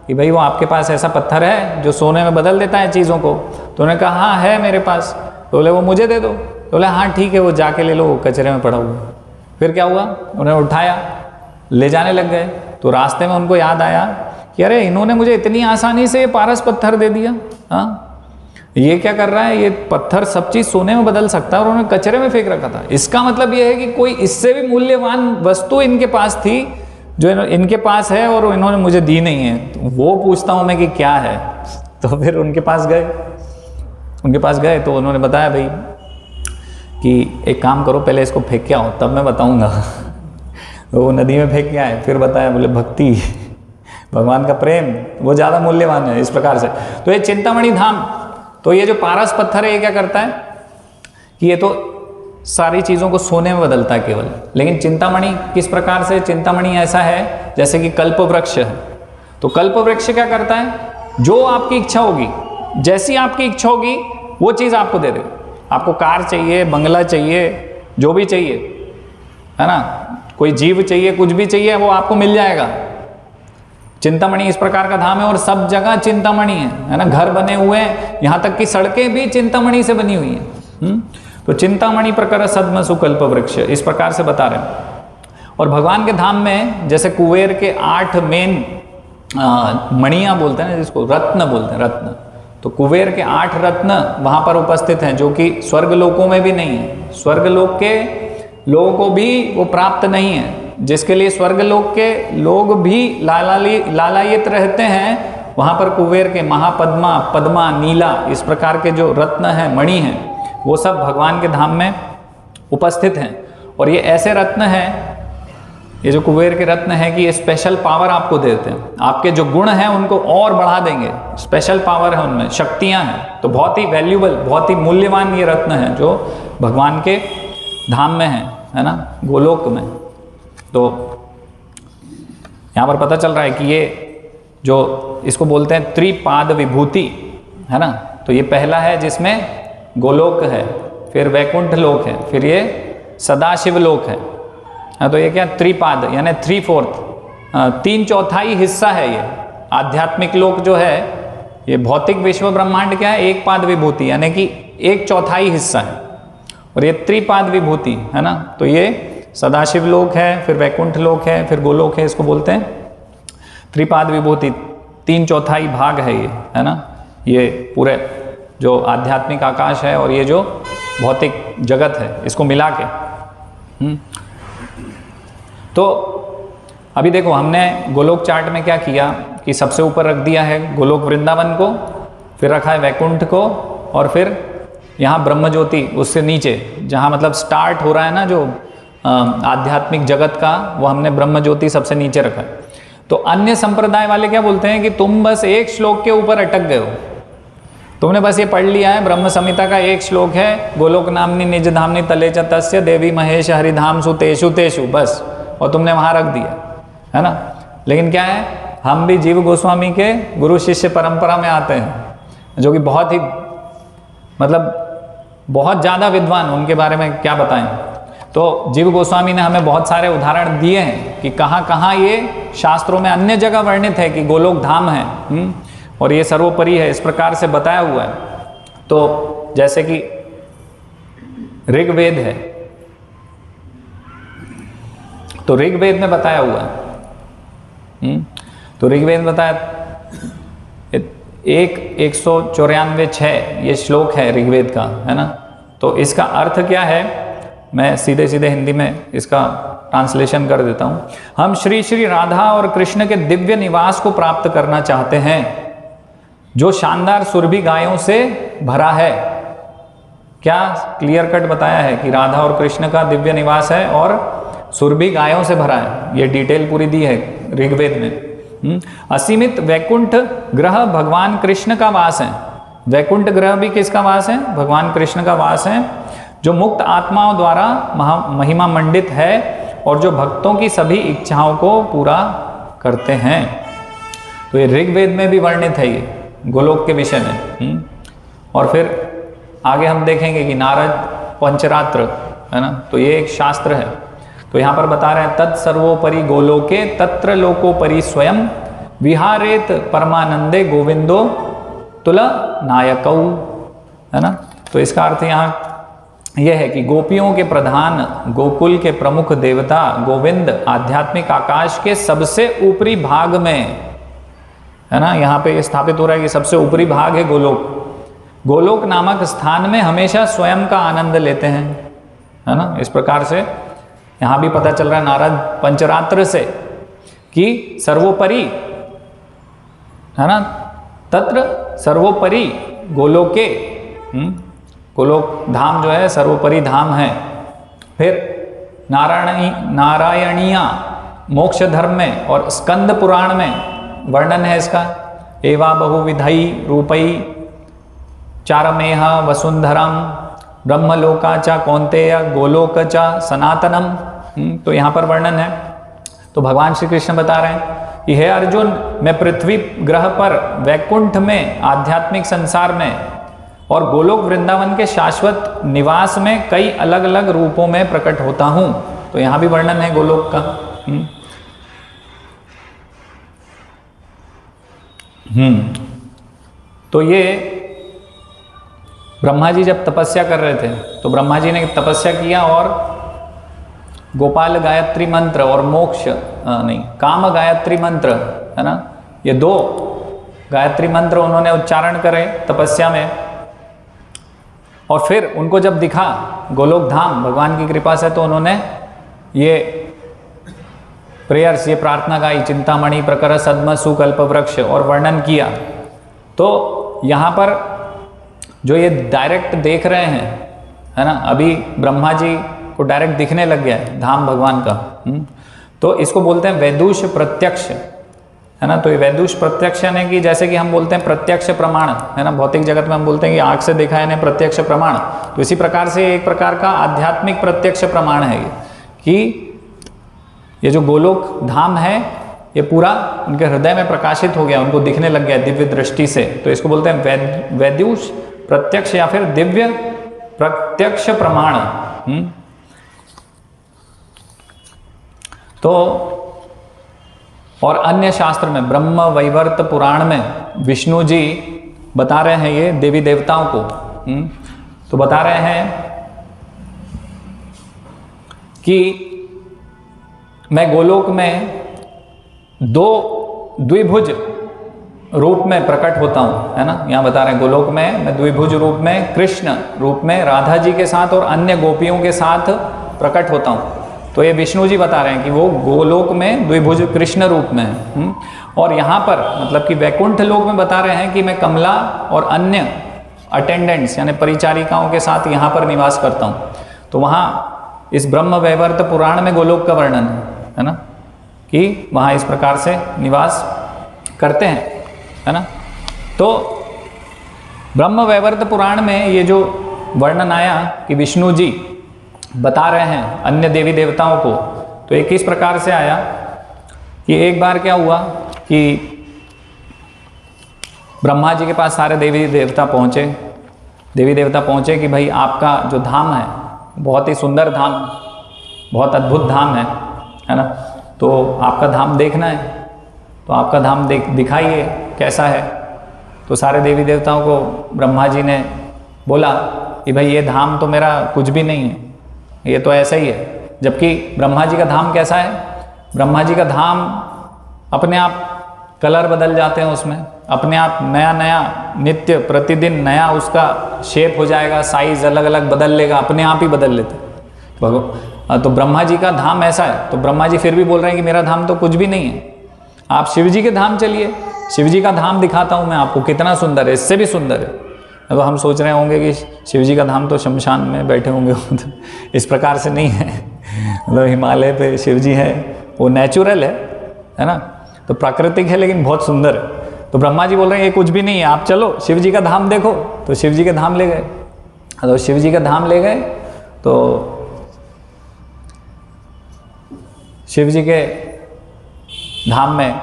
कि भाई वो आपके पास ऐसा पत्थर है जो सोने में बदल देता है चीज़ों को? तो उन्होंने कहा हाँ है मेरे पास। तो बोले वो मुझे दे दो। तो बोले हाँ ठीक है, वो जाके ले लो, वो कचरे में पड़ा हुआ। फिर क्या हुआ? उन्होंने उठाया, ले जाने लग गए। तो रास्ते में उनको याद आया कि अरे इन्होंने मुझे इतनी आसानी से ये पारस पत्थर दे दिया, हाँ ये क्या कर रहा है? ये पत्थर सब चीज़ सोने में बदल सकता है और उन्होंने कचरे में फेंक रखा था। इसका मतलब ये है कि कोई इससे भी मूल्यवान वस्तु इनके पास थी जो इनके पास है और इन्होंने मुझे दी नहीं है। तो वो पूछता हूँ मैं कि क्या है? तो फिर उनके पास गए तो उन्होंने बताया भाई कि एक काम करो, पहले इसको फेंक के आओ तब मैं बताऊँगा। तो वो नदी में फेंक के आए, फिर बताया, बोले भक्ति, भगवान का प्रेम वो ज़्यादा मूल्यवान है, इस प्रकार से। तो ये चिंतामणि धाम, तो ये जो पारस पत्थर है ये क्या करता है कि ये तो सारी चीज़ों को सोने में बदलता है केवल। लेकिन चिंतामणि किस प्रकार से? चिंतामणि ऐसा है जैसे कि कल्प वृक्ष है। तो कल्प वृक्ष क्या करता है? जो आपकी इच्छा होगी, जैसी आपकी इच्छा होगी वो चीज़ आपको दे देगा। आपको कार चाहिए, बंगला चाहिए, जो भी चाहिए, है ना, कोई जीव चाहिए, कुछ भी चाहिए, वो आपको मिल जाएगा। चिंतामणि इस प्रकार का धाम है और सब जगह चिंतामणि है ना। घर बने हुए हैं, यहाँ तक कि सड़कें भी चिंतामणि से बनी हुई हैं। तो चिंतामणि प्रकर सद्म सुकल्प वृक्ष, इस प्रकार से बता रहे हैं। और भगवान के धाम में जैसे कुबेर के 8 मेन मणियाँ बोलते हैं ना, जिसको रत्न बोलते हैं, रत्न। तो कुबेर के 8 रत्न वहाँ पर उपस्थित हैं, जो कि स्वर्ग लोकों में भी नहीं है। स्वर्ग लोक के लोगों को भी वो प्राप्त नहीं है, जिसके लिए स्वर्गलोक के लोग भी लालायित रहते हैं। वहाँ पर कुबेर के महापद्मा, पद्मा, नीला, इस प्रकार के जो रत्न हैं, मणि हैं, वो सब भगवान के धाम में उपस्थित हैं। और ये ऐसे रत्न हैं, ये जो कुबेर के रत्न हैं कि ये स्पेशल पावर आपको देते हैं। आपके जो गुण हैं उनको और बढ़ा देंगे, स्पेशल पावर है उनमें, शक्तियाँ हैं। तो बहुत ही वैल्यूबल, बहुत ही मूल्यवान ये रत्न हैं जो भगवान के धाम में है ना, गोलोक में। तो यहाँ पर पता चल रहा है कि ये जो इसको बोलते हैं त्रिपाद विभूति, है ना। तो ये पहला है जिसमें गोलोक है, फिर वैकुंठ लोक है, फिर ये सदाशिव लोक है। तो ये क्या? त्रिपाद यानी 3/4, 3/4 हिस्सा है ये। आध्यात्मिक लोक जो है, ये भौतिक विश्व ब्रह्मांड क्या है? 1 पाद विभूति, यानी कि 1/4 हिस्सा है। और ये त्रिपाद विभूति है ना। तो ये सदाशिव लोक है, फिर वैकुंठ लोक है, फिर गोलोक है। इसको बोलते हैं त्रिपाद विभूति। 3/4 भाग है ये, है ना। ये पूरे जो आध्यात्मिक आकाश है और ये जो भौतिक जगत है, इसको मिला के। तो अभी देखो, हमने गोलोक चार्ट में क्या किया कि सबसे ऊपर रख दिया है गोलोक वृंदावन को, फिर रखा है वैकुंठ को, और फिर यहाँ ब्रह्म ज्योति उससे नीचे, जहाँ मतलब स्टार्ट हो रहा है ना जो आध्यात्मिक जगत का, वो हमने ब्रह्म ज्योति सबसे नीचे रखा है। तो अन्य संप्रदाय वाले क्या बोलते हैं कि तुम बस एक श्लोक के ऊपर अटक गए हो, तुमने बस ये पढ़ लिया है, ब्रह्म संहिता का एक श्लोक है, गोलोक नामनी निज धामनी तले च तस्य देवी महेश हरिधाम सु तेषु तेषु, बस, और तुमने वहाँ रख दिया, है ना। लेकिन क्या है, हम भी जीव गोस्वामी के गुरु शिष्य परंपरा में आते हैं, जो कि बहुत ही मतलब बहुत ज़्यादा विद्वान, उनके बारे में क्या बताएं। तो जीव गोस्वामी ने हमें बहुत सारे उदाहरण दिए हैं कि कहाँ कहाँ ये शास्त्रों में अन्य जगह वर्णित है कि गोलोक धाम है, और ये सर्वोपरि है, इस प्रकार से बताया हुआ है। तो जैसे कि ऋग्वेद है, तो ऋग्वेद में बताया हुआ है। तो ऋग्वेद में बताया 194:6 ये श्लोक है ऋग्वेद का, है ना। तो इसका अर्थ क्या है, मैं सीधे सीधे हिंदी में इसका ट्रांसलेशन कर देता हूँ। हम श्री श्री राधा और कृष्ण के दिव्य निवास को प्राप्त करना चाहते हैं, जो शानदार सुरभि गायों से भरा है। क्या क्लियर कट बताया है कि राधा और कृष्ण का दिव्य निवास है और सुरभि गायों से भरा है। ये डिटेल पूरी दी है ऋग्वेद में। असीमित वैकुंठ ग्रह भगवान कृष्ण का वास है। वैकुंठ ग्रह भी किसका वास है? भगवान कृष्ण का वास है, जो मुक्त आत्माओं द्वारा महिमा मंडित है और जो भक्तों की सभी इच्छाओं को पूरा करते हैं। तो ये ऋग्वेद में भी वर्णित है ये गोलोक के विषय में। और फिर आगे हम देखेंगे कि नारद पंचरात्र है ना, तो ये एक शास्त्र है। तो यहाँ पर बता रहे हैं तत्सर्वोपरि गोलोके तत्र लोकोपरि स्वयं विहारेत परमानंदे गोविंदो तुला नायकौ, है ना। तो इसका अर्थ यहाँ यह है कि गोपियों के प्रधान, गोकुल के प्रमुख देवता गोविंद आध्यात्मिक आकाश के सबसे ऊपरी भाग में, है ना, यहाँ पे स्थापित हो रहा है कि सबसे ऊपरी भाग है गोलोक। गोलोक नामक स्थान में हमेशा स्वयं का आनंद लेते हैं, है ना। इस प्रकार से यहाँ भी पता चल रहा है नारद पंचरात्र से कि सर्वोपरि, है ना, तत्र सर्वोपरि गोलोके, गोलोक धाम जो है सर्वोपरि धाम है। फिर नारायणीया मोक्ष धर्म में और स्कंद पुराण में वर्णन है इसका। एवा बहुविधई रूपई चारमेह वसुंधरम ब्रह्मलोका चा कौन्तेय गोलोक चा सनातनम। तो यहाँ पर वर्णन है। तो भगवान श्री कृष्ण बता रहे हैं कि हे अर्जुन, मैं पृथ्वी ग्रह पर वैकुंठ में आध्यात्मिक संसार में और गोलोक वृंदावन के शाश्वत निवास में कई अलग अलग रूपों में प्रकट होता हूँ। तो यहाँ भी वर्णन है गोलोक का। तो ये ब्रह्मा जी जब तपस्या कर रहे थे तो ब्रह्मा जी ने तपस्या किया और गोपाल गायत्री मंत्र और मोक्ष काम गायत्री मंत्र, है ना, ये 2 गायत्री मंत्र उन्होंने उच्चारण करे तपस्या में। और फिर उनको जब दिखा गोलोक धाम भगवान की कृपा से, तो उन्होंने ये प्रेयर्स, ये प्रार्थना गाई, चिंतामणि प्रकर सद्म सुकल्प वृक्ष, और वर्णन किया। तो यहाँ पर जो ये डायरेक्ट देख रहे हैं, है ना, अभी ब्रह्मा जी को डायरेक्ट दिखने लग गया है धाम भगवान का। तो इसको बोलते हैं वैदुष प्रत्यक्ष, है ना। तो ये वैदुष प्रत्यक्ष यानी कि जैसे कि हम बोलते हैं प्रत्यक्ष प्रमाण, है ना, भौतिक जगत में हम बोलते हैं कि आंख से देखा है प्रत्यक्ष प्रमाण। तो इसी प्रकार से एक प्रकार का आध्यात्मिक प्रत्यक्ष प्रमाण है ये, कि ये जो गोलोक धाम है ये पूरा उनके हृदय में प्रकाशित हो गया, उनको दिखने लग गया दिव्य दृष्टि से। तो इसको बोलते हैं वैदुष प्रत्यक्ष या फिर दिव्य प्रत्यक्ष प्रमाण। तो और अन्य शास्त्र में ब्रह्म वैवर्त पुराण में विष्णु जी बता रहे हैं ये देवी देवताओं को। तो बता रहे हैं कि मैं गोलोक में 2 द्विभुज रूप में प्रकट होता हूँ, है ना। यहाँ बता रहे हैं गोलोक में मैं द्विभुज रूप में, कृष्ण रूप में राधा जी के साथ और अन्य गोपियों के साथ प्रकट होता हूँ। तो ये विष्णु जी बता रहे हैं कि वो गोलोक में द्विभुज कृष्ण रूप में है। और यहाँ पर मतलब कि वैकुंठ लोक में बता रहे हैं कि मैं कमला और अन्य अटेंडेंट्स यानी परिचारिकाओं के साथ यहाँ पर निवास करता हूँ। तो वहाँ इस ब्रह्म वैवर्त पुराण में गोलोक का वर्णन है ना, कि वहाँ इस प्रकार से निवास करते हैं, है ना। तो ब्रह्म वैवर्त पुराण में ये जो वर्णन आया कि विष्णु जी बता रहे हैं अन्य देवी देवताओं को, तो एक इस प्रकार से आया कि एक बार क्या हुआ कि ब्रह्मा जी के पास सारे देवी देवता पहुँचे कि भाई आपका जो धाम है बहुत ही सुंदर धाम, बहुत अद्भुत धाम है ना, तो आपका धाम देखना है, तो आपका धाम दिखाइए कैसा है। तो सारे देवी देवताओं को ब्रह्मा जी ने बोला कि भाई ये धाम तो मेरा कुछ भी नहीं है, ये तो ऐसा ही है। जबकि ब्रह्मा जी का धाम कैसा है? ब्रह्मा जी का धाम अपने आप कलर बदल जाते हैं, उसमें अपने आप नया नया नित्य प्रतिदिन नया उसका शेप हो जाएगा, साइज अलग अलग बदल लेगा, अपने आप ही बदल लेते हैं। तो ब्रह्मा जी का धाम ऐसा है। तो ब्रह्मा जी फिर भी बोल रहे हैं कि मेरा धाम तो कुछ भी नहीं है, आप शिव जी के धाम चलिए। शिव जी का धाम दिखाता हूँ मैं आपको, कितना सुंदर है, इससे भी सुंदर है। तो हम सोच रहे होंगे कि शिव जी का धाम तो शमशान में बैठे होंगे, इस प्रकार से नहीं है। मतलब हिमालय पे शिव जी है, वो नेचुरल है ना, तो प्राकृतिक है लेकिन बहुत सुंदर है। तो ब्रह्मा जी बोल रहे हैं ये कुछ भी नहीं है, आप चलो शिव जी का धाम देखो। तो शिव जी के धाम ले गए। तो शिव जी का धाम ले गए तो शिव जी के धाम में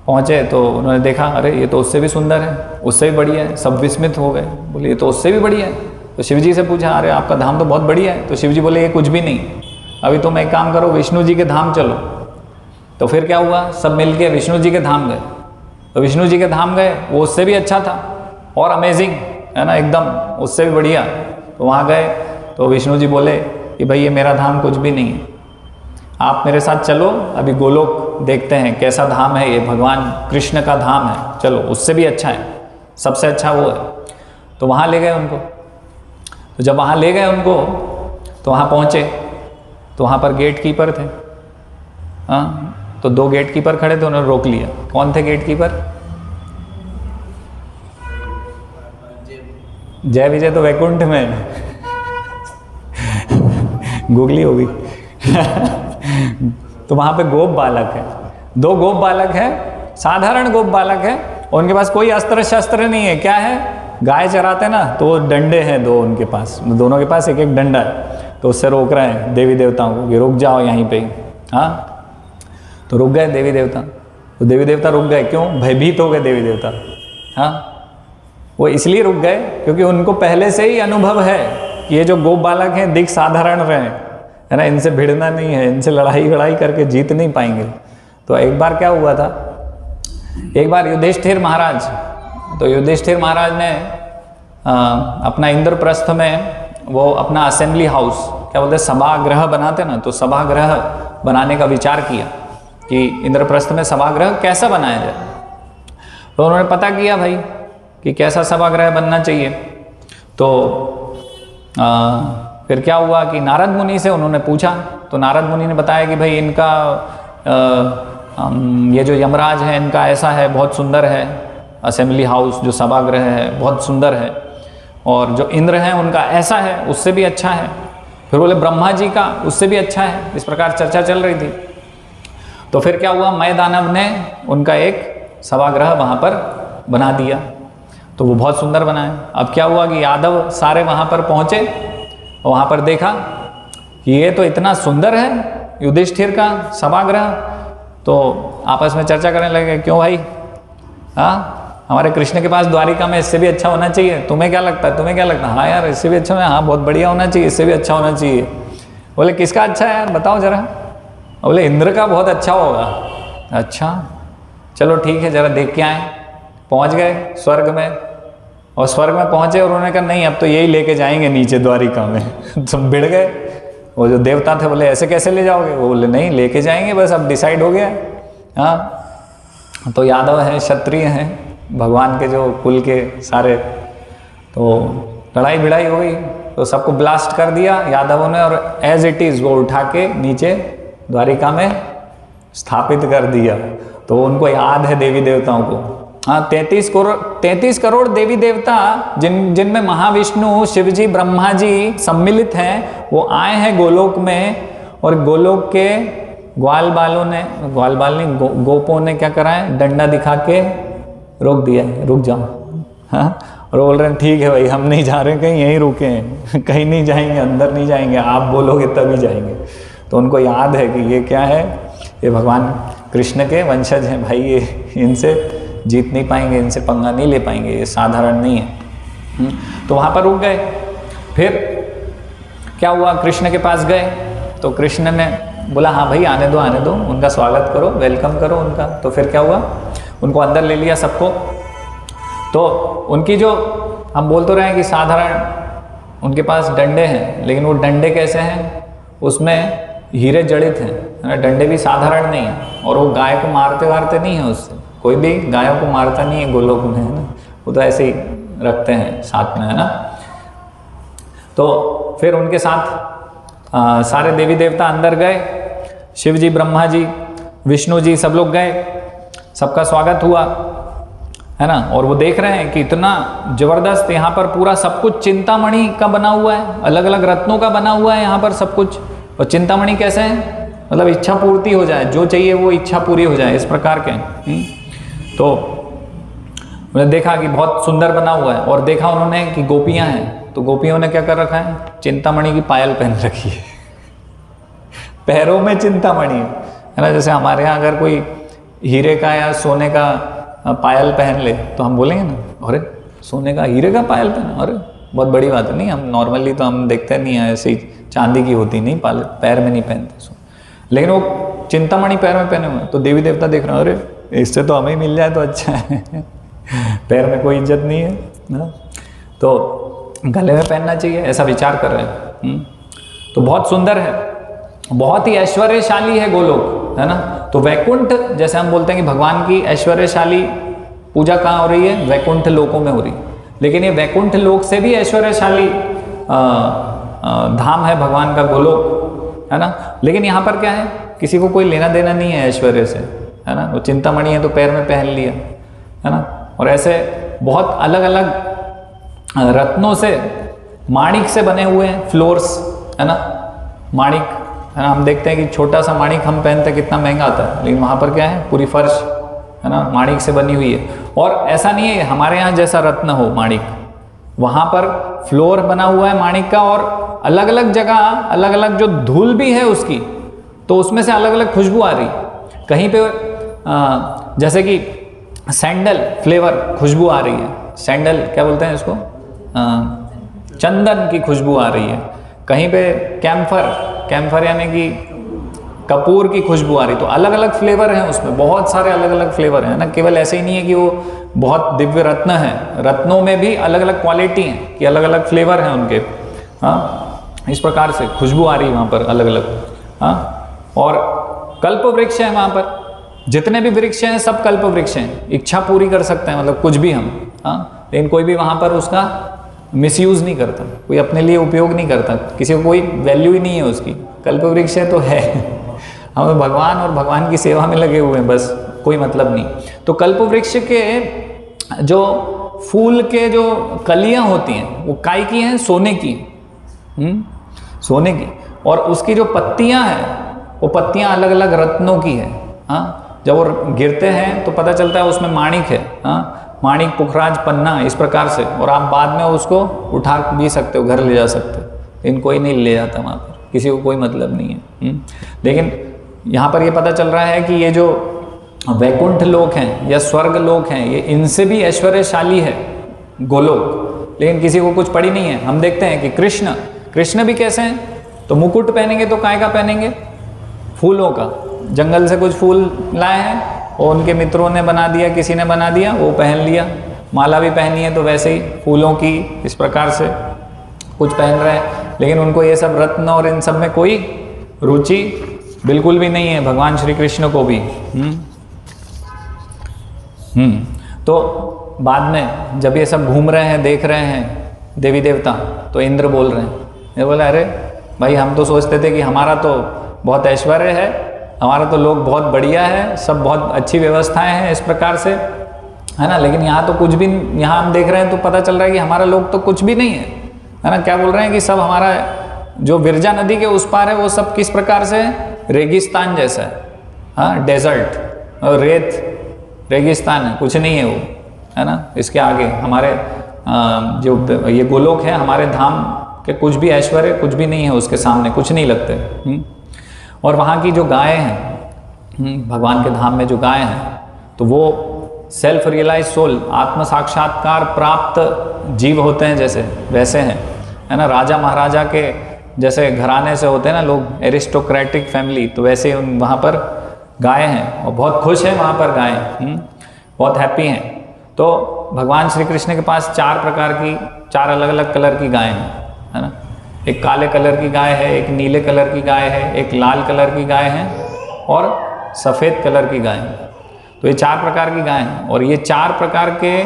पहुँचे तो उन्होंने देखा, अरे ये तो उससे भी सुंदर है, उससे भी बढ़िया है। सब विस्मित हो गए, बोले ये तो उससे भी बढ़िया है। तो शिव जी से पूछा, अरे आपका धाम तो बहुत बढ़िया है। तो शिव जी बोले ये कुछ भी नहीं, अभी तुम एक काम करो, विष्णु जी के धाम चलो। तो फिर क्या हुआ, सब मिलके विष्णु जी के धाम गए। तो विष्णु जी के धाम गए, वो उससे भी अच्छा था और अमेजिंग है ना, एकदम उससे भी बढ़िया। तो वहाँ गए तो विष्णु जी बोले कि भाई ये मेरा धाम कुछ भी नहीं है, आप मेरे साथ चलो, अभी गोलोक देखते हैं कैसा धाम है ये, भगवान कृष्ण का धाम है, चलो उससे भी अच्छा है, सबसे अच्छा वो है। तो वहाँ ले गए उनको। तो जब वहाँ ले गए उनको तो वहाँ पहुँचे तो वहाँ पर गेट कीपर थे। हाँ, तो 2 गेट कीपर खड़े थे, उन्होंने रोक लिया। कौन थे गेट कीपर? जय विजय तो वैकुंठ में गूगली होगी। तो वहाँ पे गोप बालक है, 2 गोप बालक है, साधारण गोप बालक है, उनके पास कोई अस्त्र शस्त्र नहीं है। क्या है, गाय चराते ना, तो डंडे हैं 2 उनके पास, दोनों के पास एक एक डंडा है। तो उससे रोक रहे हैं देवी देवताओं को कि रुक जाओ यहीं पे। हाँ, तो रुक गए देवी देवता। तो देवी देवता रुक गए, क्यों? भयभीत हो गए देवी देवता। हाँ, वो इसलिए रुक गए क्योंकि उनको पहले से ही अनुभव है कि ये जो गोप बालक हैं दिख साधारण रहे, है ना, इनसे भिड़ना नहीं है, इनसे लड़ाई करके जीत नहीं पाएंगे। तो एक बार क्या हुआ था, एक बार युधिष्ठिर महाराज, तो युधिष्ठिर महाराज ने अपना इंद्रप्रस्थ में वो अपना असेंबली हाउस, क्या बोलते हैं, सभागृह बनाते ना, तो सभागृह बनाने का विचार किया कि इंद्रप्रस्थ में सभागृह कैसा बनाया जाए। तो उन्होंने पता किया भाई कि कैसा सभागृह बनना चाहिए। तो फिर क्या हुआ कि नारद मुनि से उन्होंने पूछा। तो नारद मुनि ने बताया कि भाई इनका ये जो यमराज है इनका ऐसा है, बहुत सुंदर है, असेंबली हाउस जो सभागृह है बहुत सुंदर है, और जो इंद्र हैं उनका ऐसा है, उससे भी अच्छा है। फिर बोले ब्रह्मा जी का उससे भी अच्छा है। इस प्रकार चर्चा चल रही थी। तो फिर क्या हुआ, मय दानव ने उनका एक सभागृह वहाँ पर बना दिया, तो वो बहुत सुंदर बनाया। अब क्या हुआ कि यादव सारे वहाँ पर पहुँचे और वहाँ पर देखा कि ये तो इतना सुंदर है युधिष्ठिर का सभागृह। तो आपस में चर्चा करने लगे, क्यों भाई, हाँ हमारे कृष्ण के पास द्वारिका में इससे भी अच्छा होना चाहिए, तुम्हें क्या लगता है, तुम्हें क्या लगता है? हाँ यार इससे भी अच्छा है, हाँ बहुत बढ़िया होना चाहिए, इससे भी अच्छा होना चाहिए। बोले किसका अच्छा है यार बताओ जरा। बोले इंद्र का बहुत अच्छा होगा। अच्छा चलो ठीक है, जरा देख के आए। पहुँच गए स्वर्ग में, और स्वर्ग में पहुँचे और उन्होंने कहा नहीं अब तो यही लेके जाएंगे नीचे द्वारिका में। सब भिड़ गए। वो जो देवता थे बोले ऐसे कैसे ले जाओगे? वो बोले नहीं लेके जाएंगे, बस अब डिसाइड हो गया। हाँ, तो यादव हैं, क्षत्रिय हैं, भगवान के जो कुल के सारे, तो लड़ाई भिड़ाई हो गई। तो सबको ब्लास्ट कर दिया यादवों ने, और एज इट इज़ वो उठा के नीचे द्वारिका में स्थापित कर दिया। तो उनको याद है देवी देवताओं को। हाँ, 33 करोड़ देवी देवता जिनमें महाविष्णु, शिवजी, ब्रह्मा जी सम्मिलित हैं, वो आए हैं गोलोक में। और गोलोक के ग्वाल बालों ने, ग्वाल बाल नहीं, गोपों ने क्या करा है, डंडा दिखा के रोक दिया, रुक जाओ। हाँ, और बोल रहे हैं ठीक है भाई हम नहीं जा रहे, कहीं यहीं रुके हैं, कहीं नहीं जाएंगे, अंदर नहीं जाएंगे, आप बोलोगे तभी जाएंगे। तो उनको याद है कि ये क्या है, ये भगवान कृष्ण के वंशज हैं भाई, ये इनसे जीत नहीं पाएंगे, इनसे पंगा नहीं ले पाएंगे, ये साधारण नहीं है। तो वहाँ पर रुक गए। फिर क्या हुआ, कृष्ण के पास गए तो कृष्ण ने बोला हाँ भाई आने दो, उनका स्वागत करो, वेलकम करो उनका। तो फिर क्या हुआ, उनको अंदर ले लिया सबको। तो उनकी जो हम बोल तो रहे हैं कि साधारण उनके पास डंडे हैं, लेकिन वो डंडे कैसे हैं, उसमें हीरे जड़ित हैं, डंडे भी साधारण नहीं है। और वो गाय को मारते नहीं है, उससे कोई भी गायों को मारता नहीं है गोलोक में, है ना, वो तो ऐसे ही रखते हैं साथ में, है ना। तो फिर उनके साथ सारे देवी देवता अंदर गए, शिव जी, ब्रह्मा जी, विष्णु जी, सब लोग गए, सबका स्वागत हुआ। है ना। और वो देख रहे हैं कि इतना जबरदस्त यहाँ पर पूरा सब कुछ चिंतामणि का बना हुआ है, अलग अलग रत्नों का बना हुआ है यहाँ पर सब कुछ। और चिंतामणि कैसे है, मतलब इच्छा पूर्ति हो जाए, जो चाहिए वो इच्छा पूरी हो जाए, इस प्रकार के। तो उन्होंने देखा कि बहुत सुंदर बना हुआ है, और देखा उन्होंने कि गोपियां हैं, तो गोपियों ने क्या कर रखा है, चिंतामणि की पायल पहन रखी है, पैरों में चिंतामणि है ना। जैसे हमारे यहाँ अगर कोई हीरे का या सोने का पायल पहन ले तो हम बोलेंगे ना, अरे सोने का हीरे का पायल पहना, अरे बहुत बड़ी बात है। नहीं, हम नॉर्मली तो हम देखते नहीं है, ऐसे ही चांदी की होती नहीं, पैर में नहीं पहनते। लेकिन वो चिंतामणि पैर में पहने हुए, तो देवी देवता देख रहे हैं, अरे इससे तो हमें मिल जाए तो अच्छा है पैर में कोई इज्जत नहीं है ना, तो गले में पहनना चाहिए, ऐसा विचार कर रहे हैं। तो बहुत सुंदर है, बहुत ही ऐश्वर्यशाली है गोलोक, है ना। तो वैकुंठ, जैसे हम बोलते हैं कि भगवान की ऐश्वर्यशाली पूजा कहाँ हो रही है, वैकुंठ लोकों में हो रही है। लेकिन ये वैकुंठ लोक से भी ऐश्वर्यशाली धाम है भगवान का गोलोक, है ना। लेकिन यहाँ पर क्या है, किसी को कोई लेना देना नहीं है ऐश्वर्य से, है ना। वो चिंतामणि है तो पैर में पहन लिया, है ना। और ऐसे बहुत अलग अलग रत्नों से, माणिक से बने हुए हैं फ्लोर्स, है ना। माणिक, है ना, हम देखते हैं कि छोटा सा माणिक हम पहनते हैं कितना महंगा आता है, लेकिन वहाँ पर क्या है, पूरी फर्श, है ना, माणिक से बनी हुई है। और ऐसा नहीं है हमारे यहाँ जैसा रत्न हो माणिक, वहाँ पर फ्लोर बना हुआ है माणिक का, और अलग अलग जगह अलग अलग जो धूल भी है उसकी, तो उसमें से अलग अलग खुशबू आ रही। कहीं पे जैसे कि सैंडल फ्लेवर खुशबू आ रही है, सैंडल क्या बोलते हैं इसको, चंदन की खुशबू आ रही है। कहीं पे कैम्फर यानी कि कपूर की खुशबू आ रही। तो अलग अलग फ्लेवर हैं उसमें, बहुत सारे अलग अलग फ्लेवर हैं ना। केवल ऐसे ही नहीं है कि वो बहुत दिव्य रत्न है, रत्नों में भी अलग अलग क्वालिटी हैं कि अलग अलग फ्लेवर हैं उनके। हाँ, इस प्रकार से खुशबू आ रही है वहाँ पर अलग अलग। हाँ, और कल्प वृक्ष है वहाँ पर, जितने भी वृक्ष हैं सब कल्प वृक्ष हैं, इच्छा पूरी कर सकते हैं, मतलब कुछ भी हम। हाँ, लेकिन कोई भी वहाँ पर उसका मिसयूज नहीं करता, कोई अपने लिए उपयोग नहीं करता, किसी को कोई वैल्यू ही नहीं है उसकी। कल्प वृक्ष है तो है, हम भगवान और भगवान की सेवा में लगे हुए हैं, बस कोई मतलब नहीं। तो कल्प वृक्ष के जो फूल के जो कलियां होती हैं वो काय की हैं, सोने की, सोने की। और उसकी जो पत्तियां हैं वो पत्तियां अलग अलग रत्नों की है। हाँ, जब वो गिरते हैं तो पता चलता है उसमें माणिक है। हाँ, माणिक, पुखराज, पन्ना, इस प्रकार से। और आप बाद में उसको उठा भी सकते हो, घर ले जा सकते हो, लेकिन कोई नहीं ले जाता वहाँ पर, किसी को कोई मतलब नहीं है। लेकिन यहाँ पर ये पता चल रहा है कि ये जो वैकुंठ लोक हैं या स्वर्ग लोक हैं, ये इनसे भी ऐश्वर्यशाली है गोलोक, लेकिन किसी को कुछ पड़ी नहीं है। हम देखते हैं कि कृष्ण भी कैसे हैं, तो मुकुट पहनेंगे तो काय का पहनेंगे, फूलों का, जंगल से कुछ फूल लाए हैं और उनके मित्रों ने बना दिया, किसी ने बना दिया, वो पहन लिया। माला भी पहनी है तो वैसे ही फूलों की, इस प्रकार से कुछ पहन रहे हैं। लेकिन उनको ये सब रत्न और इन सब में कोई रुचि बिल्कुल भी नहीं है, भगवान श्री कृष्ण को भी। तो बाद में जब ये सब घूम रहे हैं, देख रहे हैं देवी देवता, तो इंद्र बोल रहे हैं, ये बोला, अरे भाई हम तो सोचते थे कि हमारा तो बहुत ऐश्वर्य है, हमारा तो लोग बहुत बढ़िया है, सब बहुत अच्छी व्यवस्थाएं हैं इस प्रकार से, है ना। लेकिन यहाँ तो कुछ भी, यहाँ हम देख रहे हैं तो पता चल रहा है कि हमारा लोग तो कुछ भी नहीं है ना। क्या बोल रहे हैं कि सब हमारा जो विरजा नदी के उस पार है वो सब किस प्रकार से रेगिस्तान जैसा है। हाँ, डेजर्ट और रेत, रेगिस्तान है, कुछ नहीं है वो, है ना। इसके आगे हमारे जो ये गोलोक है, हमारे धाम के कुछ भी ऐश्वर्य कुछ भी नहीं है उसके सामने, कुछ नहीं लगते। और वहाँ की जो गायें हैं, भगवान के धाम में जो गायें हैं, तो वो सेल्फ रियलाइज सोल, आत्म साक्षात्कार प्राप्त जीव होते हैं, जैसे वैसे हैं, है ना। राजा महाराजा के जैसे घराने से होते हैं ना लोग, एरिस्टोक्रेटिक फैमिली, तो वैसे वहाँ पर गायें हैं और बहुत खुश हैं वहाँ पर गायें, बहुत हैप्पी हैं। तो भगवान श्री कृष्ण के पास 4 प्रकार की, 4 अलग अलग कलर की गायें हैं, है ना। एक काले कलर की गाय है, एक नीले कलर की गाय है, एक लाल कलर की गाय है और सफ़ेद कलर की गाय है। तो ये 4 प्रकार की गाय हैं। और ये 4 प्रकार के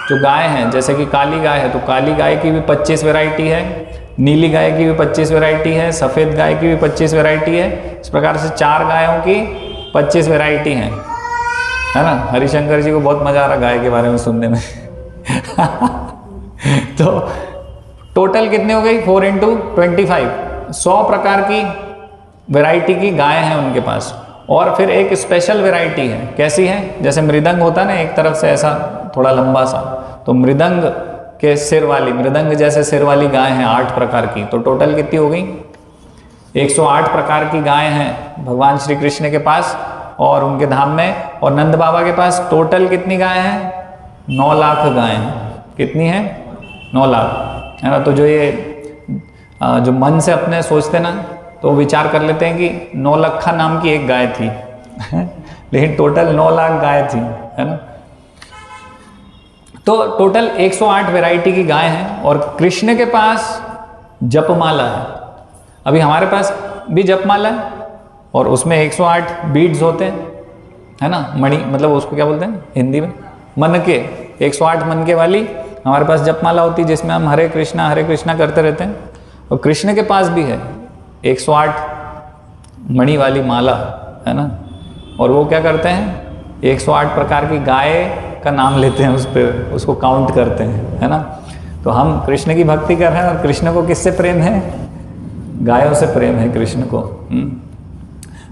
जो गाय हैं, जैसे कि काली गाय है तो काली गाय की भी 25 वैरायटी है, नीली गाय की भी 25 वैरायटी है, सफ़ेद गाय की भी 25 वैरायटी है। इस प्रकार से 4 गायों की 25 वैरायटी हैं, है ना। हरिशंकर जी को बहुत मजा आ रहा गाय के बारे में सुनने में। तो टोटल कितनी हो गई, 4 × 25, 100 प्रकार की वैरायटी की गाय हैं उनके पास। और फिर एक स्पेशल वैरायटी है, कैसी है, जैसे मृदंग होता है ना एक तरफ से ऐसा थोड़ा लंबा सा, तो मृदंग के सिर वाली, मृदंग जैसे सिर वाली गाय हैं 8 प्रकार की। तो टोटल कितनी हो गई, 108 प्रकार की गाय हैं भगवान श्री कृष्ण के पास और उनके धाम में। और नंद बाबा के पास टोटल कितनी गाय हैं, 9 लाख गाय हैं। कितनी है, 9 लाख, है ना। तो जो ये जो मन से अपने सोचते ना, तो विचार कर लेते हैं कि 9 लखा नाम की एक गाय थी लेकिन टोटल 9 लाख गाय थी, है ना। तो टोटल 108 वैरायटी की गाय हैं। और कृष्ण के पास जपमाला है। अभी हमारे पास भी जपमाला है और उसमें 108 बीड्स होते हैं, है ना, मणि, मतलब उसको क्या बोलते हैं हिंदी में, मनके, 108 मनके वाली हमारे पास जपमाला होती है, जिसमें हम हरे कृष्णा करते रहते हैं। और कृष्ण के पास भी है 108 मणि वाली माला, है ना। और वो क्या करते हैं, 108 प्रकार की गाय का नाम लेते हैं, उस पर उसको काउंट करते हैं, है ना। तो हम कृष्ण की भक्ति कर रहे हैं और कृष्ण को किससे प्रेम है, गायों से प्रेम है कृष्ण को।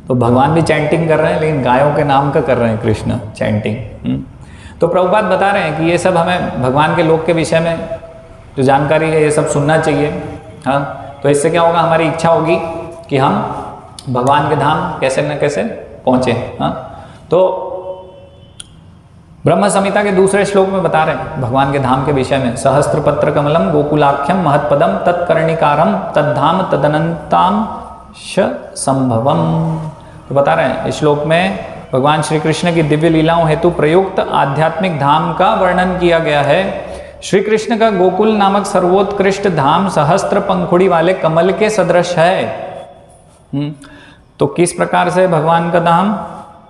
तो भगवान भी चैंटिंग कर रहे हैं लेकिन गायों के नाम का कर रहे हैं कृष्ण चैंटिंग। तो प्रभुपाद बता रहे हैं कि ये सब हमें भगवान के लोक के विषय में जो जानकारी है ये सब सुनना चाहिए। हाँ, तो इससे क्या होगा, हमारी इच्छा होगी कि हम भगवान के धाम कैसे न कैसे पहुँचे। हाँ, तो ब्रह्म संहिता के दूसरे श्लोक में बता रहे हैं भगवान के धाम के विषय में, सहस्त्र पत्र कमलम गोकुलाख्यम महत्पदम तत्कर्णिकारम तद्धाम तदनंताम संभवम। तो बता रहे हैं इस श्लोक में भगवान श्री कृष्ण की दिव्य लीलाओं हेतु प्रयुक्त आध्यात्मिक धाम का वर्णन किया गया है। श्री कृष्ण का गोकुल नामक सर्वोत्कृष्ट धाम सहस्त्र पंखुड़ी वाले कमल के सदृश है। तो किस प्रकार से भगवान का धाम,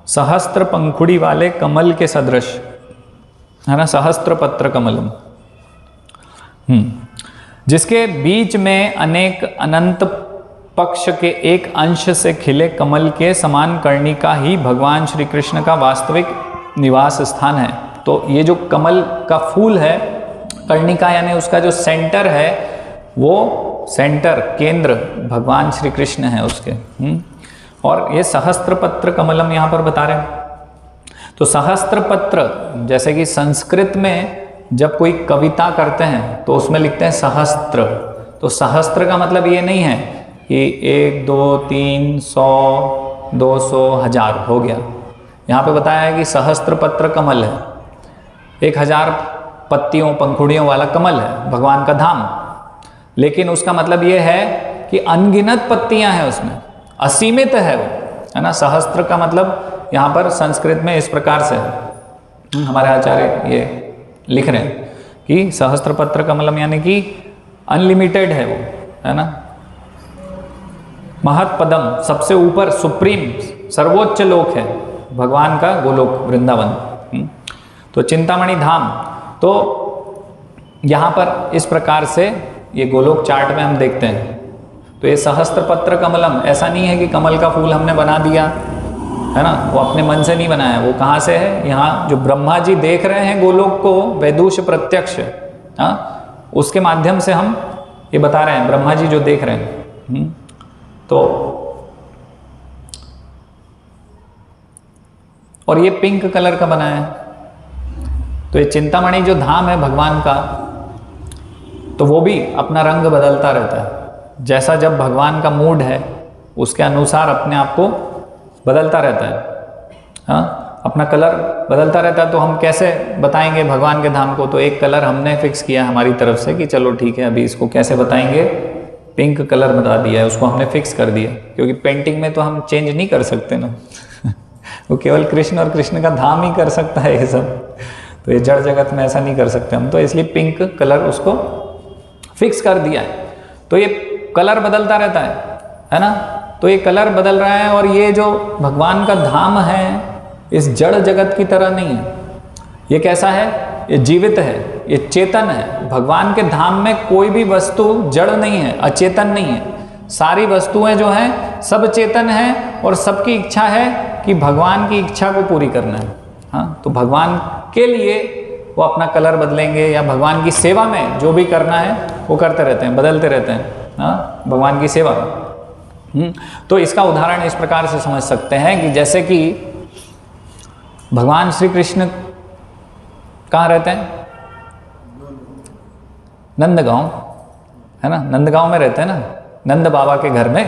सहस्त्र पंखुड़ी वाले कमल के सदृश, है ना, सहस्त्र पत्र कमलम, जिसके बीच में अनेक अनंत पक्ष के एक अंश से खिले कमल के समान कर्णिका ही भगवान श्री कृष्ण का वास्तविक निवास स्थान है। तो ये जो कमल का फूल है, कर्णिका यानी उसका जो सेंटर है, वो सेंटर केंद्र भगवान श्री कृष्ण है उसके। और ये सहस्त्र पत्र कमलम यहाँ पर बता रहे हैं। तो सहस्त्र पत्र, जैसे कि संस्कृत में जब कोई कविता करते हैं तो उसमें लिखते हैं सहस्त्र। तो सहस्त्र का मतलब ये नहीं है कि 1 2 3 100 200 1000 हो गया। यहाँ पे बताया है कि सहस्त्र पत्र कमल है, 1000 पत्तियों पंखुड़ियों वाला कमल है भगवान का धाम। लेकिन उसका मतलब ये है कि अनगिनत पत्तियां हैं उसमें, असीमित है वो, है ना। सहस्त्र का मतलब यहाँ पर संस्कृत में इस प्रकार से है, हमारे आचार्य ये लिख रहे हैं कि सहस्त्र पत्र कमलम यानी कि अनलिमिटेड है वो, है ना। महत्पदम, सबसे ऊपर, सुप्रीम, सर्वोच्च लोक है भगवान का गोलोक वृंदावन। तो चिंतामणि धाम, तो यहाँ पर इस प्रकार से ये गोलोक चार्ट में हम देखते हैं। तो ये सहस्त्र पत्र कमलम, ऐसा नहीं है कि कमल का फूल हमने बना दिया, है ना, वो अपने मन से नहीं बनाया। वो कहाँ से है, यहाँ जो ब्रह्मा जी देख रहे हैं गोलोक को वैदूष प्रत्यक्ष, हाँ, उसके माध्यम से हम ये बता रहे हैं, ब्रह्मा जी जो देख रहे हैं। तो और ये पिंक कलर का बनाया है। तो ये चिंतामणि जो धाम है भगवान का, तो वो भी अपना रंग बदलता रहता है। जैसा जब भगवान का मूड है उसके अनुसार अपने आप को बदलता रहता है, हाँ, अपना कलर बदलता रहता है। तो हम कैसे बताएंगे भगवान के धाम को, तो एक कलर हमने फिक्स किया हमारी तरफ से कि चलो ठीक है, अभी इसको कैसे बताएंगे, पिंक कलर बता दिया है, उसको हमने फिक्स कर दिया, क्योंकि पेंटिंग में तो हम चेंज नहीं कर सकते ना वो केवल कृष्ण और कृष्ण का धाम ही कर सकता है ये सब। तो ये जड़ जगत में ऐसा नहीं कर सकते हम, तो इसलिए पिंक कलर उसको फिक्स कर दिया है। तो ये कलर बदलता रहता है ना। तो ये कलर बदल रहा है और ये जो भगवान का धाम है इस जड़ जगत की तरह नहीं है। ये कैसा है, ये जीवित है, ये चेतन है। भगवान के धाम में कोई भी वस्तु जड़ नहीं है, अचेतन नहीं है। सारी वस्तुएं जो हैं सब चेतन है और सबकी इच्छा है कि भगवान की इच्छा को पूरी करना है। हाँ, तो भगवान के लिए वो अपना कलर बदलेंगे या भगवान की सेवा में जो भी करना है वो करते रहते हैं, बदलते रहते हैं, हाँ, भगवान की सेवा में। तो इसका उदाहरण इस प्रकार से समझ सकते हैं कि जैसे कि भगवान श्री कृष्ण कहाँ रहते हैं? नंदगांव, है ना, नंदगांव में रहते हैं ना, नंद बाबा के घर में।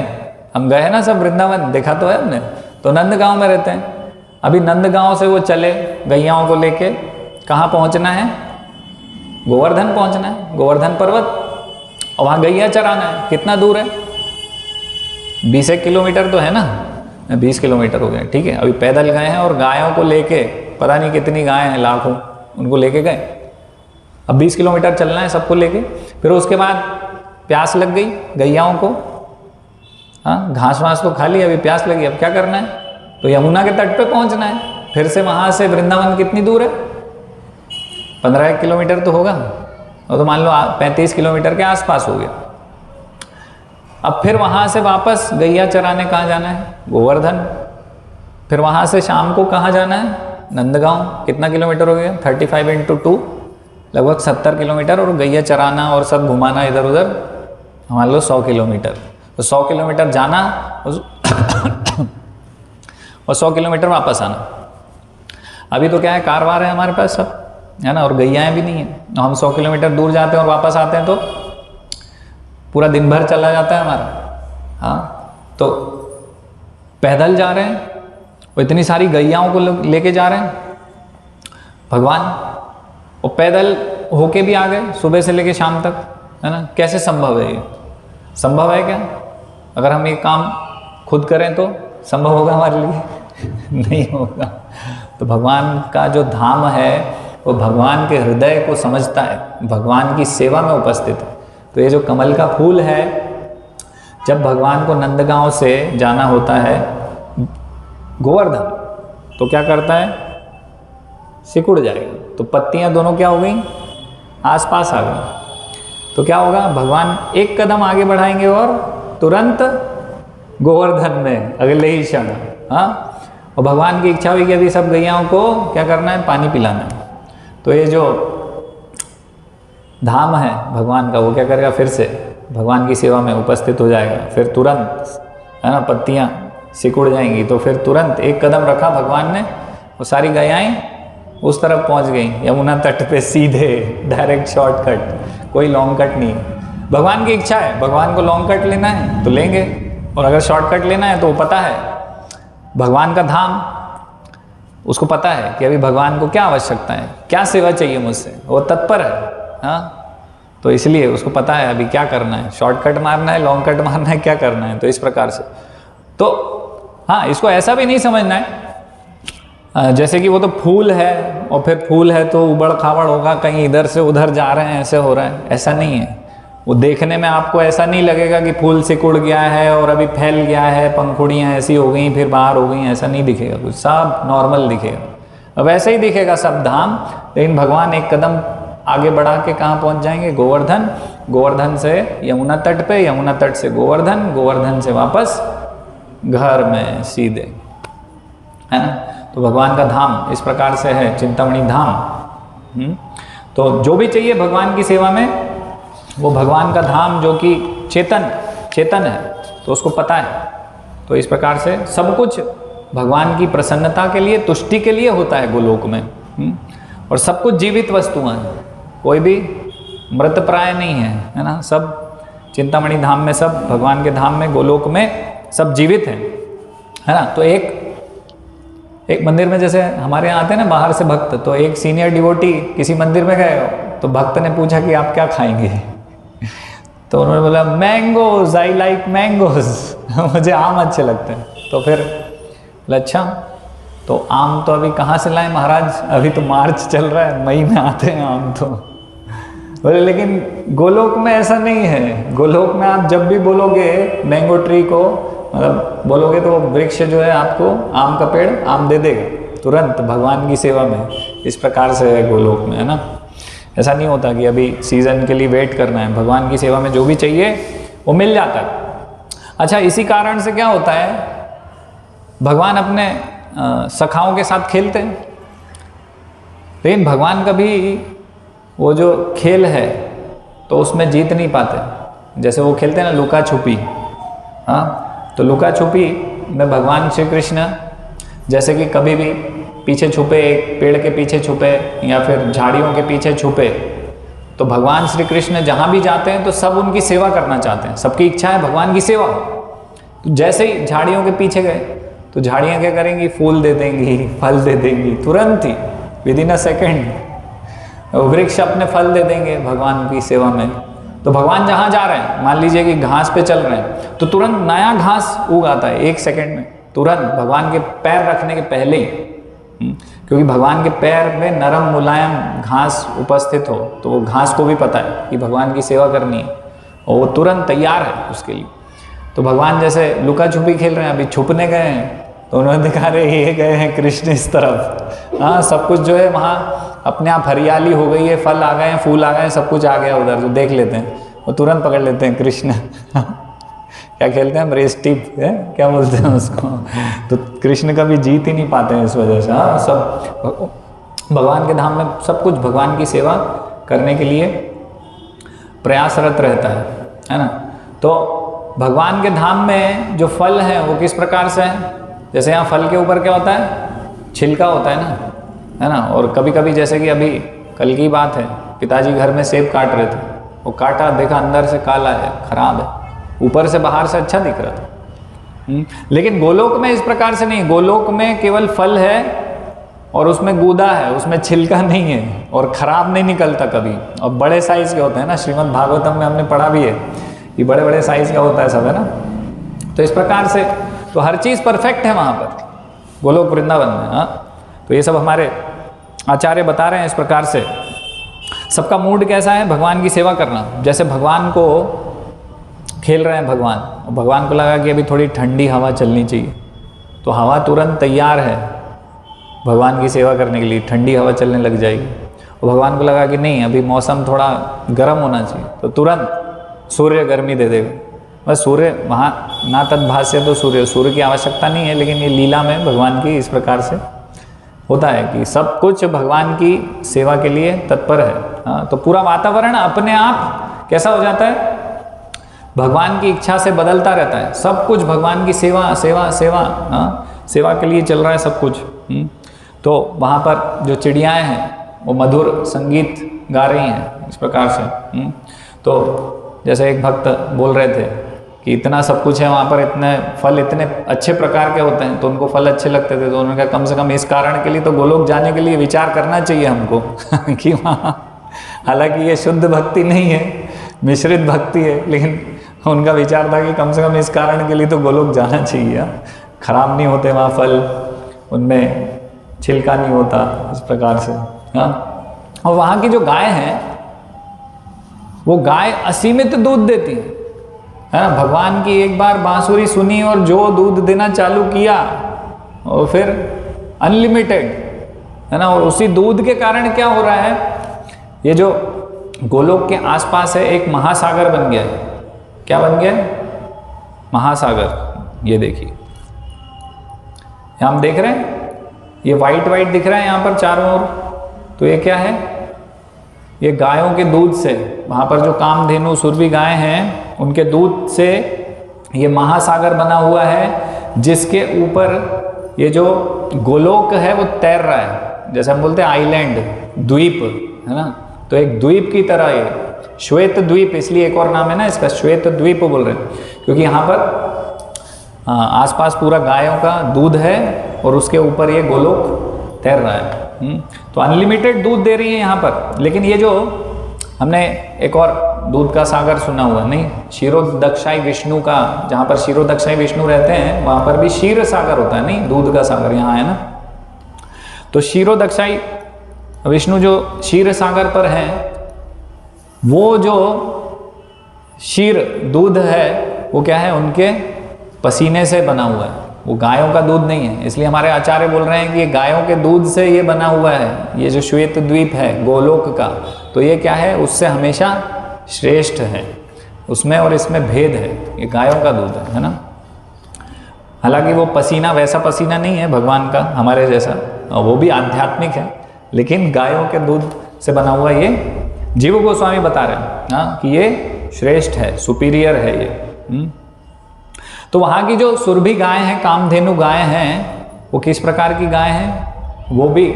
हम गए हैं ना सब, वृंदावन देखा तो है हमने, तो नंदगांव में रहते हैं। अभी नंदगांव से वो चले गैयाओं को लेके, कहाँ पहुंचना है? गोवर्धन पहुंचना है, गोवर्धन पर्वत, और वहाँ गैया चराना है। कितना दूर है? 20 किलोमीटर तो है ना, 20 किलोमीटर हो गए, ठीक है। अभी पैदल गए हैं और गायों को लेके, पता नहीं कितनी गायें हैं, लाखों, उनको लेके गए। अब 20 किलोमीटर चलना है सबको लेके। फिर उसके बाद प्यास लग गई गैयाओं को, हाँ, घास वास तो खा ली, अभी प्यास लगी, अब क्या करना है? तो यमुना के तट पे पहुंचना है। फिर से वहाँ से वृंदावन कितनी दूर है? 15 किलोमीटर तो होगा, और तो मान लो 35 किलोमीटर के आसपास हो गया। अब फिर वहाँ से वापस गैया चराने कहाँ जाना है? गोवर्धन। फिर वहाँ से शाम को कहाँ जाना है? नंदगांव। कितना किलोमीटर हो गया? 35 × 2, लगभग 70 किलोमीटर। और गैया चराना और सब घुमाना इधर उधर, मान लो 100 किलोमीटर। तो 100 किलोमीटर जाना और 100 किलोमीटर वापस आना। अभी तो क्या है, कारवार है हमारे पास सब, है ना, और गैयाएँ भी नहीं है। हम 100 किलोमीटर दूर जाते हैं और वापस आते हैं तो पूरा दिन भर चला जाता है हमारा। हाँ, तो पैदल जा रहे हैं और इतनी सारी गैयाओं को लेके जा रहे हैं भगवान, और पैदल होके भी आ गए सुबह से लेके शाम तक, है ना। कैसे संभव है ये? संभव है क्या? अगर हम ये काम खुद करें तो संभव होगा हमारे लिए? नहीं होगा। तो भगवान का जो धाम है वो भगवान के हृदय को समझता है, भगवान की सेवा में उपस्थित है। तो ये जो कमल का फूल है, जब भगवान को नंदगांव से जाना होता है गोवर्धन, तो क्या करता है? सिकुड़ जाएगा। तो पत्तियां दोनों क्या हो गई? आसपास आ गई। तो क्या होगा? भगवान एक कदम आगे बढ़ाएंगे और तुरंत गोवर्धन में अगले ही क्षण, हाँ। और भगवान की इच्छा हुई कि अभी सब गैयाओं को क्या करना है? पानी पिलाना है। तो ये जो धाम है भगवान का, वो क्या करेगा? फिर से भगवान की सेवा में उपस्थित हो जाएगा। फिर तुरंत, है ना, पत्तियां सिकुड़ जाएंगी। तो फिर तुरंत एक कदम रखा भगवान ने, वो सारी गैयाएं उस तरफ पहुंच गई, यमुना तट पे सीधे, डायरेक्ट शॉर्टकट, कोई लॉन्ग कट नहीं। भगवान की इच्छा है, भगवान को लॉन्ग कट लेना है तो लेंगे, और अगर शॉर्टकट लेना है तो वो पता है भगवान का धाम, उसको पता है कि अभी भगवान को क्या आवश्यकता है, क्या सेवा चाहिए मुझसे, वो तत्पर है, हाँ। तो इसलिए उसको पता है अभी क्या करना है, शॉर्टकट मारना है, लॉन्ग कट मारना है, क्या करना है। तो इस प्रकार से, तो हाँ, इसको ऐसा भी नहीं समझना है जैसे कि वो तो फूल है और फिर फूल है तो उबड़ खाबड़ होगा, कहीं इधर से उधर जा रहे हैं, ऐसे हो रहा है, ऐसा नहीं है। वो देखने में आपको ऐसा नहीं लगेगा कि फूल सिकुड़ गया है और अभी फैल गया है, पंखुड़ियाँ ऐसी हो गई फिर बाहर हो गई, ऐसा नहीं दिखेगा कुछ, सब नॉर्मल दिखेगा। अब ऐसे ही दिखेगा सब धाम, लेकिन भगवान एक कदम आगे बढ़ा के कहाँ पहुँच जाएंगे? गोवर्धन। गोवर्धन से यमुना तट पे, यमुना तट से गोवर्धन, गोवर्धन से वापस घर में सीधे, है ना। तो भगवान का धाम इस प्रकार से है, चिंतामणि धाम। तो जो भी चाहिए भगवान की सेवा में, वो भगवान का धाम जो कि चेतन है, तो उसको पता है। तो इस प्रकार से सब कुछ भगवान की प्रसन्नता के लिए, तुष्टि के लिए होता है गोलोक में। और सब कुछ जीवित वस्तुएं हैं, कोई भी मृत प्राय नहीं है, है ना। सब चिंतामणि धाम में, सब भगवान के धाम में, गोलोक में सब जीवित हैं, है ना। तो एक मंदिर में, जैसे हमारे यहाँ आते हैं ना बाहर से भक्त, तो एक सीनियर डिवोटी किसी मंदिर में गए तो भक्त ने पूछा कि आप क्या खाएंगे? तो उन्होंने बोला मैंगोज, आई लाइक मैंगोज, मुझे आम अच्छे लगते हैं। तो फिर अच्छा, तो आम तो अभी कहाँ से लाएं महाराज, अभी तो मार्च चल रहा है, मई में आते हैं आम तो। बोले लेकिन गोलोक में ऐसा नहीं है, गोलोक में आप जब भी बोलोगे मैंगो ट्री को, मतलब बोलोगे तो वृक्ष जो है आपको, आम का पेड़ आम दे देगा तुरंत भगवान की सेवा में। इस प्रकार से है गोलोक में, है ना। ऐसा नहीं होता कि अभी सीजन के लिए वेट करना है, भगवान की सेवा में जो भी चाहिए वो मिल जाता है। अच्छा, इसी कारण से क्या होता है, भगवान अपने सखाओं के साथ खेलते हैं। लेकिन भगवान कभी वो जो खेल है तो उसमें जीत नहीं पाते। जैसे वो खेलते हैं ना लुका छुपी, हाँ, तो लुका छुपी में भगवान श्री कृष्ण जैसे कि कभी भी पीछे छुपे, एक पेड़ के पीछे छुपे या फिर झाड़ियों के पीछे छुपे, तो भगवान श्री कृष्ण जहाँ भी जाते हैं तो सब उनकी सेवा करना चाहते हैं, सबकी इच्छा है भगवान की सेवा। तो जैसे ही झाड़ियों के पीछे गए तो झाड़ियाँ क्या करेंगी, फूल दे देंगी, फल दे देंगी, तुरंत ही विदिन अ सेकेंड वृक्ष अपने फल दे देंगे भगवान की सेवा में। तो भगवान जहाँ जा रहे हैं, मान लीजिए कि घास पे चल रहे हैं, तो तुरंत नया घास उग आता है 1 सेकेंड में, तुरंत भगवान के पैर रखने के पहले ही। क्योंकि भगवान के पैर में नरम मुलायम घास उपस्थित हो तो वो घास को भी पता है कि भगवान की सेवा करनी है और वो तुरंत तैयार है उसके लिए। तो भगवान जैसे लुका छुपी खेल रहे हैं, अभी छुपने गए हैं तो उन्होंने दिखा रहे ये गए हैं कृष्ण इस तरफ, हाँ, सब कुछ जो है वहाँ अपने आप हरियाली हो गई है, फल आ गए हैं, फूल आ गए हैं, सब कुछ आ गया उधर, जो देख लेते हैं वो तुरंत पकड़ लेते हैं कृष्ण क्या खेलते हैं हम, रेस टिप है क्या बोलते हैं उसको। तो कृष्ण कभी जीत ही नहीं पाते हैं इस वजह से। हाँ, सब भगवान के धाम में सब कुछ भगवान की सेवा करने के लिए प्रयासरत रहता है ना। तो भगवान के धाम में जो फल हैं वो किस प्रकार से हैं, जैसे यहाँ फल के ऊपर क्या होता है, छिलका होता है ना, है ना। और कभी कभी जैसे कि अभी कल की बात है, पिताजी घर में सेब काट रहे थे, वो काटा, देखा अंदर से काला है, खराब है, ऊपर से बाहर से अच्छा दिख रहा था। लेकिन गोलोक में इस प्रकार से नहीं, गोलोक में केवल फल है और उसमें गूदा है, उसमें छिलका नहीं है और खराब नहीं निकलता कभी, और बड़े साइज के होते हैं ना। श्रीमद् भागवतम में हमने पढ़ा भी है कि बड़े बड़े साइज का होता है सब, है ना। तो इस प्रकार से तो हर चीज़ परफेक्ट है वहाँ पर गोलोक वृंदावन में। हाँ, तो ये सब हमारे आचार्य बता रहे हैं इस प्रकार से। सबका मूड कैसा है, भगवान की सेवा करना। जैसे भगवान को खेल रहे हैं भगवान, और भगवान को लगा कि अभी थोड़ी ठंडी हवा चलनी चाहिए, तो हवा तुरंत तैयार है भगवान की सेवा करने के लिए, ठंडी हवा चलने लग जाएगी। और भगवान को लगा कि नहीं, अभी मौसम थोड़ा गर्म होना चाहिए, तो तुरंत सूर्य गर्मी दे देगा। बस सूर्य वहाँ ना तद्भाष्य, तो सूर्य की आवश्यकता नहीं है, लेकिन ये लीला में भगवान की इस प्रकार से होता है कि सब कुछ भगवान की सेवा के लिए तत्पर है। हाँ, तो पूरा वातावरण अपने आप कैसा हो जाता है, भगवान की इच्छा से बदलता रहता है। सब कुछ भगवान की सेवा सेवा सेवा, हाँ, सेवा के लिए चल रहा है सब कुछ। तो वहाँ पर जो चिड़ियाएँ हैं वो मधुर संगीत गा रही हैं इस प्रकार से। तो जैसे एक भक्त बोल रहे थे कि इतना सब कुछ है वहाँ पर, इतने फल इतने अच्छे प्रकार के होते हैं, तो उनको फल अच्छे लगते थे। तो उन्होंने कहा कम से कम इस कारण के लिए तो गोलोक जाने के लिए विचार करना चाहिए हमको कि वहाँ, हालांकि ये शुद्ध भक्ति नहीं है, मिश्रित भक्ति है, लेकिन उनका विचार था कि कम से कम इस कारण के लिए तो गोलोक जाना चाहिए। खराब नहीं होते वहाँ फल, उनमें छिलका नहीं होता इस प्रकार से। हाँ, और वहाँ की जो गाय हैं वो गाय असीमित दूध देती है ना। भगवान की एक बार बांसुरी सुनी और जो दूध देना चालू किया और फिर अनलिमिटेड, है ना। और उसी दूध के कारण क्या हो रहा है, ये जो गोलोक के आसपास है एक महासागर बन गया है। क्या बन गया है, महासागर। ये देखिए हम देख रहे हैं, ये वाइट वाइट दिख रहा है यहाँ पर चारों ओर, तो ये क्या है, ये गायों के दूध से, वहाँ पर जो कामधेनु सुरभि गाय हैं उनके दूध से ये महासागर बना हुआ है, जिसके ऊपर ये जो गोलोक है वो तैर रहा है। जैसे हम बोलते हैं आइलैंड, द्वीप, है ना। तो एक द्वीप की तरह ये श्वेत द्वीप, इसलिए एक और नाम है ना इसका, श्वेत द्वीप बोल रहे हैं, क्योंकि यहाँ पर आसपास पूरा गायों का दूध है और उसके ऊपर ये गोलोक तैर रहा है। तो अनलिमिटेड दूध दे रही है यहाँ पर। लेकिन ये जो हमने एक और दूध का सागर सुना हुआ नहीं, क्षीरोदक्षाई विष्णु का, जहाँ पर क्षीरोदक्षाई विष्णु रहते हैं वहाँ पर भी क्षीर सागर होता है, नहीं दूध का सागर यहाँ है ना। तो क्षीरोदक्षाई विष्णु जो क्षीर सागर पर हैं, वो जो क्षीर दूध है वो क्या है, उनके पसीने से बना हुआ है, वो गायों का दूध नहीं है। इसलिए हमारे आचार्य बोल रहे हैं कि ये गायों के दूध से ये बना हुआ है, ये जो श्वेत द्वीप है गोलोक का, तो ये क्या है, उससे हमेशा श्रेष्ठ है, उसमें और इसमें भेद है, ये गायों का दूध है ना। हालांकि वो पसीना वैसा पसीना नहीं है भगवान का हमारे जैसा, वो भी आध्यात्मिक है, लेकिन गायों के दूध से बना हुआ ये जीव गोस्वामी बता रहे हैं हाँ कि ये श्रेष्ठ है, सुपीरियर है ये। तो वहाँ की जो सुरभि गाय हैं, कामधेनु गाय हैं, वो किस प्रकार की गाय हैं? वो भी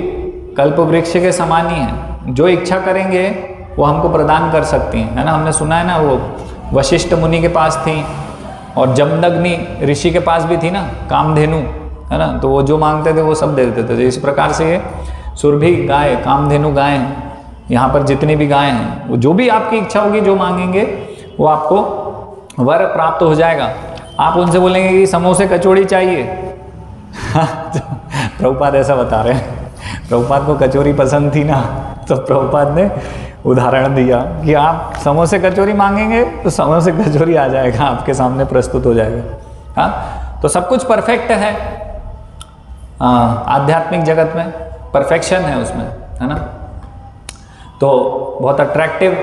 कल्प वृक्ष के समान ही हैं, जो इच्छा करेंगे वो हमको प्रदान कर सकती हैं, है ना। हमने सुना है ना, वो वशिष्ठ मुनि के पास थी और जमदग्नि ऋषि के पास भी थी ना कामधेनु, है ना। तो वो जो मांगते थे वो सब दे देते थे। इस प्रकार से ये सुरभि गाय, कामधेनु गाय हैं, यहाँ पर जितनी भी गाय हैं, वो जो भी आपकी इच्छा होगी, जो मांगेंगे वो आपको वर प्राप्त हो जाएगा। आप उनसे बोलेंगे कि समोसे कचौड़ी चाहिए प्रभुपाद ऐसा बता रहे हैं, प्रभुपाद को कचौरी पसंद थी ना, तो प्रभुपाद ने उदाहरण दिया कि आप समोसे कचौरी मांगेंगे तो समोसे कचौरी आ जाएगा, आपके सामने प्रस्तुत हो जाएगा। हाँ, तो सब कुछ परफेक्ट है आध्यात्मिक जगत में, परफेक्शन है उसमें, है ना। तो बहुत अट्रैक्टिव,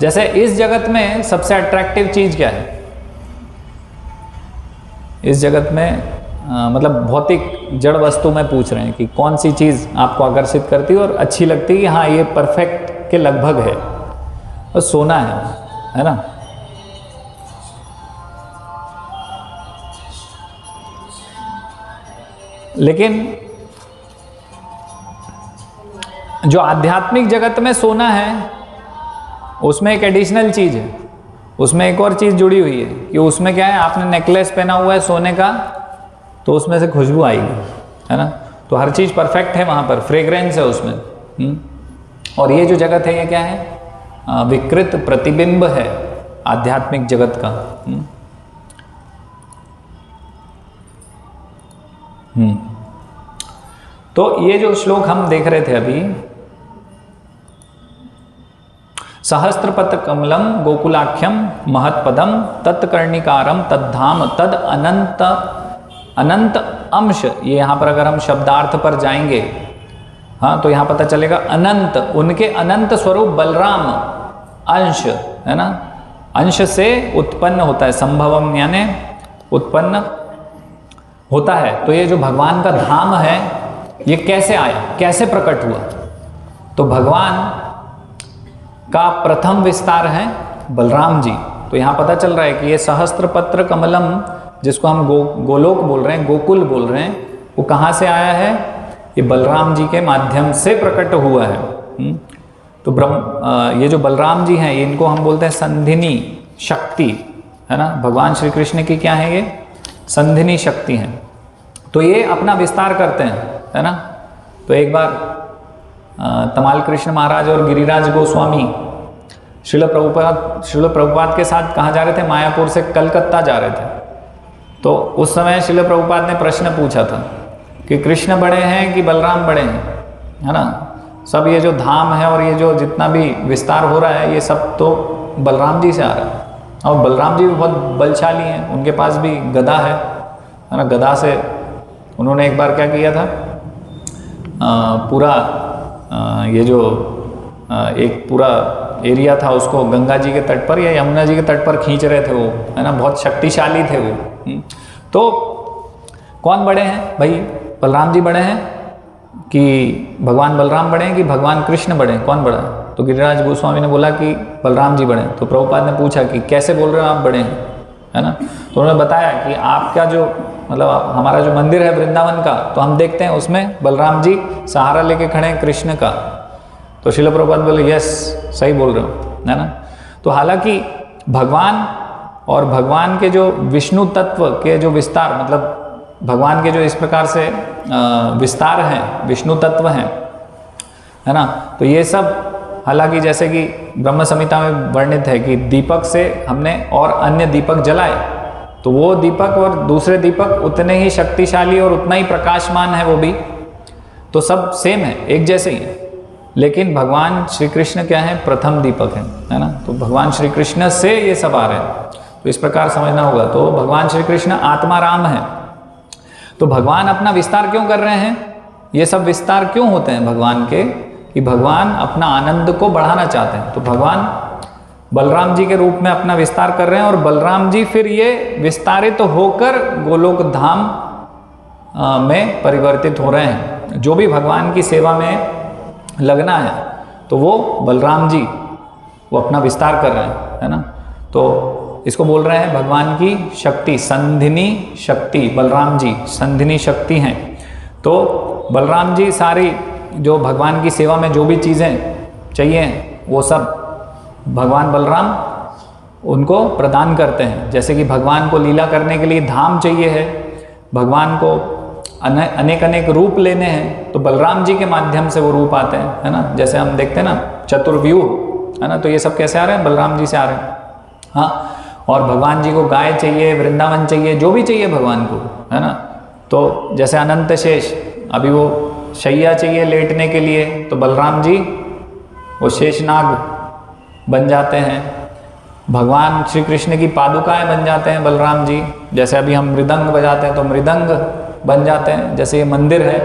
जैसे इस जगत में सबसे अट्रैक्टिव चीज़ क्या है? इस जगत में मतलब भौतिक जड़ वस्तु में पूछ रहे हैं कि कौन सी चीज़ आपको आकर्षित करती है और अच्छी लगती है कि हाँ ये परफेक्ट के लगभग है? और सोना है ना। लेकिन जो आध्यात्मिक जगत में सोना है उसमें एक एडिशनल चीज़ है, उसमें एक और चीज़ जुड़ी हुई है कि उसमें क्या है, आपने नेकलेस पहना हुआ है सोने का तो उसमें से खुशबू आएगी, है ना। तो हर चीज़ परफेक्ट है वहाँ पर, फ्रेग्रेंस है उसमें। और ये जो जगत है ये क्या है? विकृत प्रतिबिंब है आध्यात्मिक जगत का। तो ये जो श्लोक हम देख रहे थे अभी, सहस्त्रपत्र कमलम गोकुलाख्यम महत्पदम तत्कर्णिकारम तद्धाम तद अनंत अंश। ये यहाँ पर अगर हम शब्दार्थ पर जाएंगे, हाँ, तो यहाँ पता चलेगा अनंत, उनके अनंत स्वरूप बलराम अंश, है ना। अंश से उत्पन्न होता है, संभवम यानी उत्पन्न होता है। तो ये जो भगवान का धाम है ये कैसे आया, कैसे प्रकट हुआ? तो भगवान का प्रथम विस्तार है बलराम जी। तो यहाँ पता चल रहा है कि ये सहस्त्रपत्र कमलम जिसको हम गोलोक बोल रहे हैं, गोकुल बोल रहे हैं, वो कहाँ से आया है? ये बलराम जी के माध्यम से प्रकट हुआ है। तो ये जो बलराम जी हैं इनको हम बोलते हैं संधिनी शक्ति, है ना। भगवान श्री कृष्ण की क्या है? ये संधिनी शक्ति हैं। तो ये अपना विस्तार करते हैं, है ना। तो एक बार तमाल कृष्ण महाराज और गिरिराज गोस्वामी श्रील प्रभुपाद के साथ कहाँ जा रहे थे? मायापुर से कलकत्ता जा रहे थे। तो उस समय श्रील प्रभुपाद ने प्रश्न पूछा था कि कृष्ण बड़े हैं कि बलराम बड़े हैं, है ना। सब ये जो धाम है और ये जो जितना भी विस्तार हो रहा है ये सब तो बलराम जी से आ रहा है। और बलराम जी भी बहुत बलशाली हैं, उनके पास भी गदा है ना। गदा से उन्होंने एक बार क्या किया था, पूरा ये जो एक पूरा एरिया था उसको गंगा जी के तट पर या यमुना जी के तट पर खींच रहे थे वो, है ना। बहुत शक्तिशाली थे वो। तो कौन बड़े हैं भाई? बलराम जी बड़े हैं कि भगवान बलराम बड़े हैं कि भगवान कृष्ण बड़े हैं? कौन बड़ा है? तो गिरिराज गोस्वामी ने बोला कि बलराम जी बड़े हैं। तो प्रभुपाद ने पूछा कि कैसे बोल रहे हो आप बड़े हैं, है ना। तो उन्होंने बताया कि आपका जो मतलब हमारा जो मंदिर है वृंदावन का, तो हम देखते हैं उसमें बलराम जी सहारा लेके खड़े हैं कृष्ण का। तो श्रील प्रभुपाद बोले यस, सही बोल रहे हो, है ना। तो हालांकि भगवान और भगवान के जो विष्णु तत्व के जो विस्तार, मतलब भगवान के जो इस प्रकार से विस्तार हैं, विष्णु तत्व हैं, है ना। तो ये सब हालांकि जैसे कि ब्रह्म संहिता में वर्णित है कि दीपक से हमने और अन्य दीपक जलाए, तो वो दीपक और दूसरे दीपक उतने ही शक्तिशाली और उतना ही प्रकाशमान है वो भी, तो सब सेम है, एक जैसे ही है। लेकिन भगवान श्री कृष्ण क्या है? प्रथम दीपक है ना। तो भगवान श्री कृष्ण से ये सब आ रहे हैं, तो इस प्रकार समझना होगा। तो भगवान श्री कृष्ण आत्मा राम है। तो भगवान अपना विस्तार क्यों कर रहे हैं? ये सब विस्तार क्यों होते हैं भगवान के? कि भगवान अपना आनंद को बढ़ाना चाहते हैं। तो भगवान बलराम जी के रूप में अपना विस्तार कर रहे हैं और बलराम जी फिर ये विस्तारित होकर गोलोक धाम में परिवर्तित हो रहे हैं। जो भी भगवान की सेवा में लगना है तो वो बलराम जी वो अपना विस्तार कर रहे हैं, है ना। तो इसको बोल रहे हैं भगवान की शक्ति, संधिनी शक्ति। बलराम जी संधिनी शक्ति हैं। तो बलराम जी सारी जो भगवान की सेवा में जो भी चीज़ें चाहिए वो सब भगवान बलराम उनको प्रदान करते हैं। जैसे कि भगवान को लीला करने के लिए धाम चाहिए है, भगवान को अनेक अनेक रूप लेने हैं, तो बलराम जी के माध्यम से वो रूप आते हैं, है ना। जैसे हम देखते हैं ना चतुर्व्यूह, है ना, तो ये सब कैसे आ रहे हैं? बलराम जी से आ रहे हैं। हाँ, और भगवान जी को गाय चाहिए, वृंदावन चाहिए, जो भी चाहिए भगवान को, है ना। तो जैसे अनंत शेष, अभी वो शैया चाहिए लेटने के लिए, तो बलराम जी वो शेषनाग बन जाते हैं। भगवान श्री कृष्ण की पादुकाएं बन जाते हैं बलराम जी। जैसे अभी हम मृदंग बजाते हैं तो मृदंग बन जाते हैं। जैसे ये मंदिर है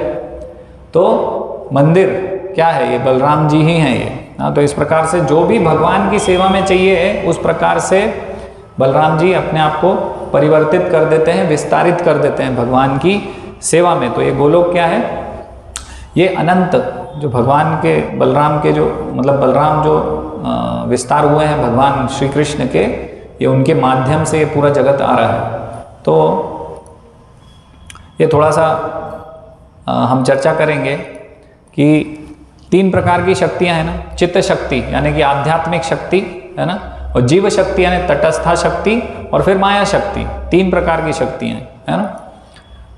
तो मंदिर क्या है? ये बलराम जी ही हैं ये। हाँ, तो इस प्रकार से जो भी भगवान की सेवा में चाहिए उस प्रकार से बलराम जी अपने आप को परिवर्तित कर देते हैं, विस्तारित कर देते हैं भगवान की सेवा में। तो ये गोलोक क्या है? ये अनंत जो भगवान के बलराम के जो मतलब बलराम जो विस्तार हुए हैं भगवान श्री कृष्ण के, ये उनके माध्यम से ये पूरा जगत आ रहा है। तो ये थोड़ा सा हम चर्चा करेंगे कि 3 प्रकार की शक्तियां हैं ना। चित्त शक्ति यानी कि आध्यात्मिक शक्ति, है ना, और जीव शक्ति यानी तटस्था शक्ति, और फिर माया शक्ति। 3 प्रकार की शक्तियां हैं, है ना।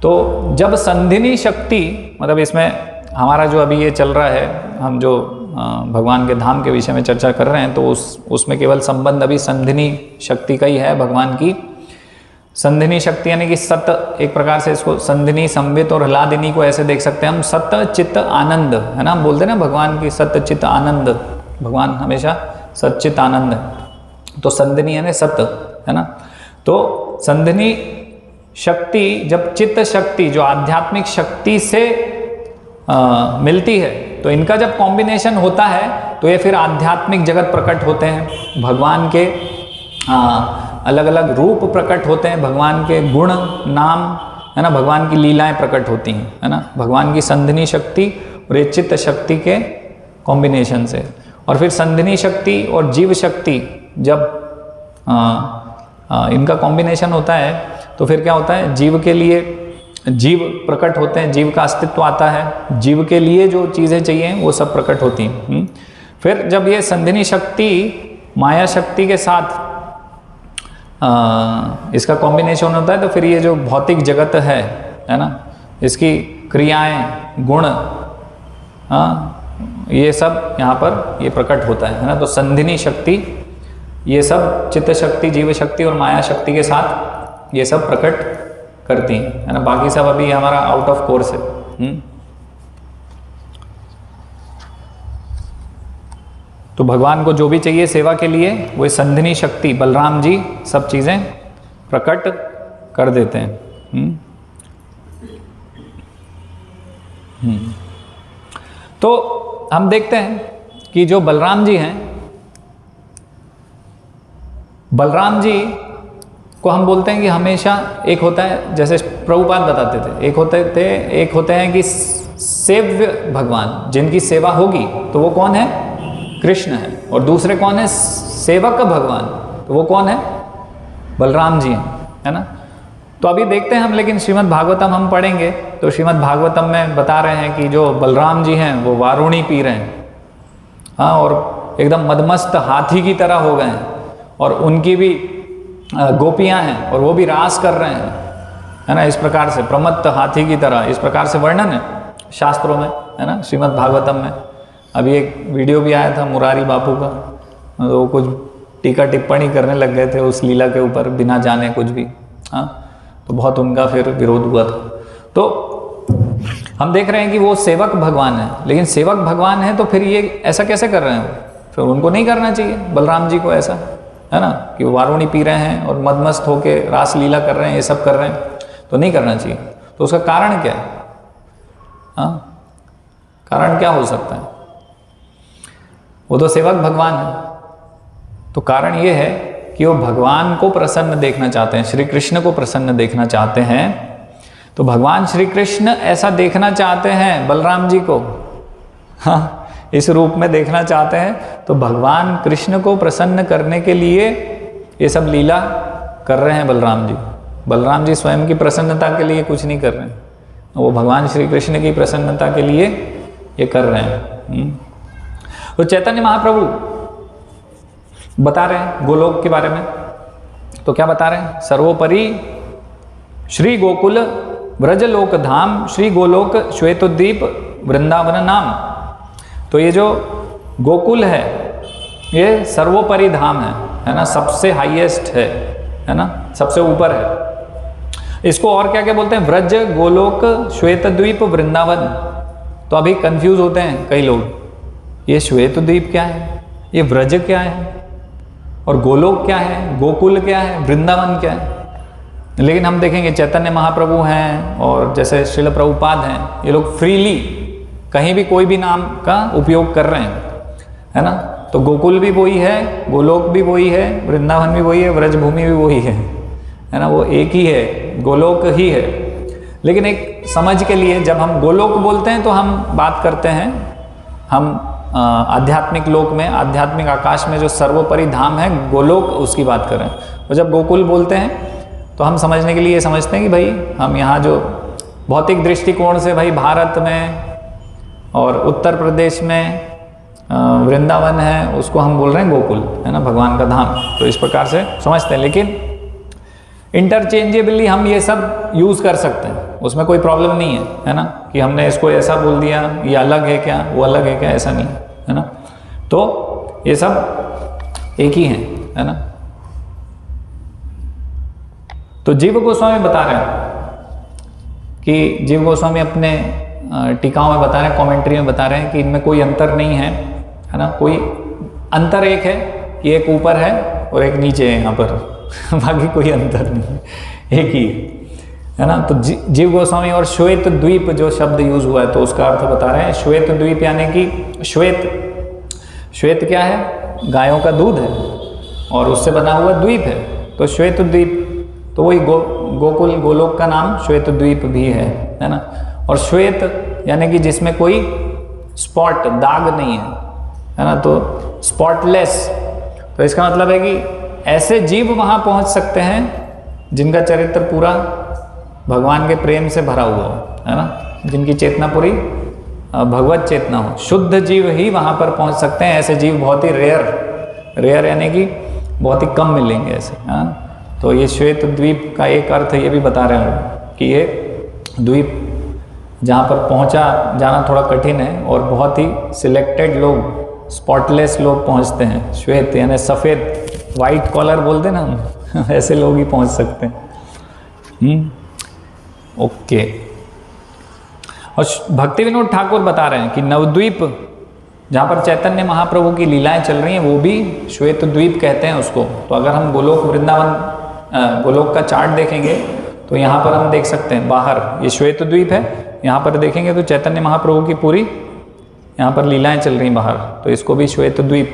तो जब संधिनी शक्ति, मतलब इसमें हमारा जो अभी ये चल रहा है, हम जो भगवान के धाम के विषय में चर्चा कर रहे हैं, तो उसमें केवल संबंध अभी संधिनी शक्ति का ही है भगवान की। संधिनी शक्ति यानी कि सत, एक प्रकार से इसको संधिनी, संवित और ह्लादिनी को ऐसे देख सकते हैं हम। सत चित्त आनंद, है ना, हम बोलते हैं ना भगवान की सत चित्त आनंद, भगवान हमेशा सच्चित आनंद है। तो संधिनी यानी सत, है ना। तो संधिनी शक्ति जब चित्त शक्ति जो आध्यात्मिक शक्ति से मिलती है, तो इनका जब कॉम्बिनेशन होता है तो ये फिर आध्यात्मिक जगत प्रकट होते हैं। भगवान के अलग अलग रूप प्रकट होते हैं, भगवान के गुण नाम, है ना, भगवान की लीलाएं प्रकट होती हैं, है ना, भगवान की संधिनी शक्ति और ये चित्त शक्ति के कॉम्बिनेशन से। और फिर संधिनी शक्ति और जीव शक्ति जब इनका कॉम्बिनेशन होता है तो फिर क्या होता है? जीव के लिए जीव प्रकट होते हैं, जीव का अस्तित्व आता है, जीव के लिए जो चीज़ें चाहिए वो सब प्रकट होती हैं। फिर जब ये संधिनी शक्ति माया शक्ति के साथ इसका कॉम्बिनेशन होता है तो फिर ये जो भौतिक जगत है ना, इसकी क्रियाएं, गुण, ये सब यहाँ पर ये प्रकट होता है ना। तो संधिनी शक्ति ये सब चित्त शक्ति, जीव शक्ति और माया शक्ति के साथ ये सब प्रकट करती हैं, है ना। बाकी सब अभी हमारा आउट ऑफ कोर्स है। तो भगवान को जो भी चाहिए सेवा के लिए वो संधिनी शक्ति बलराम जी सब चीज़ें प्रकट कर देते हैं। तो हम देखते हैं कि जो बलराम जी हैं, बलराम जी को हम बोलते हैं कि हमेशा एक होता है, जैसे प्रभुपाद बताते थे, एक होते हैं कि सेव्य भगवान, जिनकी सेवा होगी तो वो कौन है? कृष्ण है। और दूसरे कौन है? सेवक भगवान, तो वो कौन है? बलराम जी हैं, है ना। तो अभी देखते हैं हम, लेकिन श्रीमद् भागवतम हम पढ़ेंगे तो श्रीमद् भागवतम में बता रहे हैं कि जो बलराम जी हैं वो वारुणी पी रहे हैं, हाँ, और एकदम मदमस्त हाथी की तरह हो गए हैं, और उनकी भी गोपियां हैं और वो भी रास कर रहे हैं, है ना। इस प्रकार से प्रमत्त हाथी की तरह, इस प्रकार से वर्णन है शास्त्रों में, है ना, श्रीमद् भागवतम में। अभी एक वीडियो भी आया था मुरारी बापू का, तो वो कुछ टीका टिप्पणी करने लग गए थे उस लीला के ऊपर बिना जाने कुछ भी, हाँ, तो बहुत उनका फिर विरोध हुआ था। तो हम देख रहे हैं कि वो सेवक भगवान है, लेकिन सेवक भगवान है तो फिर ये ऐसा कैसे कर रहे हैं? फिर उनको नहीं करना चाहिए बलराम जी को ऐसा, है ना, कि वो वारुणी पी रहे हैं और मदमस्त होके रास लीला कर रहे हैं, ये सब कर रहे हैं, तो नहीं करना चाहिए। तो उसका कारण क्या है? हाँ, कारण क्या हो सकता है? वो तो सेवक भगवान है, तो कारण ये है कि वो भगवान को प्रसन्न देखना चाहते हैं, श्री कृष्ण को प्रसन्न देखना चाहते हैं। तो भगवान श्री कृष्ण ऐसा देखना चाहते हैं बलराम जी को, हाँ, इस रूप में देखना चाहते हैं। तो भगवान कृष्ण को प्रसन्न करने के लिए ये सब लीला कर रहे हैं बलराम जी। बलराम जी स्वयं की प्रसन्नता के लिए कुछ नहीं कर रहे हैं, वो भगवान श्री कृष्ण की प्रसन्नता के लिए ये कर रहे हैं। तो चैतन्य महाप्रभु बता रहे हैं गोलोक के बारे में। तो क्या बता रहे हैं? सर्वोपरि श्री गोकुल ब्रजलोक धाम श्री गोलोक श्वेतोद्वीप वृंदावन नाम। तो ये जो गोकुल है ये सर्वोपरि धाम है ना, सबसे हाईएस्ट है ना, सबसे ऊपर है। इसको और क्या क्या बोलते हैं? व्रज, गोलोक, श्वेतद्वीप, वृंदावन। तो अभी कंफ्यूज होते हैं कई लोग, ये श्वेतद्वीप क्या है, ये व्रज क्या है, और गोलोक क्या है, गोकुल क्या है, वृंदावन क्या है। लेकिन हम देखेंगे चैतन्य महाप्रभु हैं और जैसे श्रील प्रभुपाद हैं, ये लोग फ्रीली कहीं भी कोई भी नाम का उपयोग कर रहे हैं, है ना। तो गोकुल भी वही है, गोलोक भी वही है, वृंदावन भी वही है, व्रजभूमि भी वही है ना, वो एक ही है, गोलोक ही है। लेकिन एक समझ के लिए जब हम गोलोक बोलते हैं तो हम बात करते हैं, हम आध्यात्मिक लोक में, आध्यात्मिक आकाश में जो सर्वोपरि धाम है गोलोक, उसकी बात कर रहे हैं। और जब गोकुल बोलते हैं तो हम समझने के लिए ये समझते हैं कि भाई हम यहाँ जो भौतिक दृष्टिकोण से भाई भारत में और उत्तर प्रदेश में वृंदावन है, उसको हम बोल रहे हैं गोकुल, है ना, भगवान का धाम। तो इस प्रकार से समझते हैं, लेकिन इंटरचेंजेबली हम ये सब यूज़ कर सकते हैं, उसमें कोई प्रॉब्लम नहीं है ना, कि हमने इसको ऐसा बोल दिया, ये अलग है क्या, वो अलग है क्या, ऐसा नहीं है ना। तो ये सब एक ही है ना। तो जीव गोस्वामी बता रहे हैं कि जीव गोस्वामी अपने टीकाओं में बता रहे हैं, कमेंट्री में बता रहे हैं कि इनमें कोई अंतर नहीं है ना। कोई अंतर एक है कि एक ऊपर है और एक नीचे है यहाँ पर बाकी कोई अंतर नहीं है, एक ही है ना। तो जीव गोस्वामी और श्वेत द्वीप जो शब्द यूज हुआ है तो उसका अर्थ बता रहे हैं। श्वेत द्वीप यानी कि श्वेत क्या है? गायों का दूध है और उससे बना हुआ द्वीप है, तो श्वेत द्वीप। तो वही गोकुल गोलोक का नाम श्वेत द्वीप भी है ना। और श्वेत यानी कि जिसमें कोई स्पॉट, दाग नहीं है ना, तो स्पॉटलेस। तो इसका मतलब है कि ऐसे जीव वहाँ पहुँच सकते हैं जिनका चरित्र पूरा भगवान के प्रेम से भरा हुआ हो, है ना, जिनकी चेतना पूरी भगवत चेतना हो। शुद्ध जीव ही वहाँ पर पहुँच सकते हैं। ऐसे जीव बहुत ही रेयर यानी कि बहुत ही कम मिलेंगे ऐसे, है ना। तो ये श्वेत द्वीप का एक अर्थ ये भी बता रहे हैं कि ये द्वीप जहाँ पर पहुँचा जाना थोड़ा कठिन है और बहुत ही सिलेक्टेड लोग, स्पॉटलेस लोग पहुँचते हैं। श्वेत यानी सफ़ेद, वाइट कॉलर बोलते ना हम ऐसे लोग ही पहुँच सकते हैं। ओके। और भक्ति विनोद ठाकुर बता रहे हैं कि नवद्वीप जहाँ पर चैतन्य महाप्रभु की लीलाएं चल रही हैं वो भी श्वेत द्वीप कहते हैं उसको। तो अगर हम गोलोक वृंदावन गोलोक का चार्ट देखेंगे तो यहाँ पर हम देख सकते हैं बाहर ये श्वेत द्वीप है, यहाँ पर देखेंगे तो चैतन्य महाप्रभु की पूरी यहाँ पर लीलाएं चल रही बाहर, तो इसको भी श्वेत द्वीप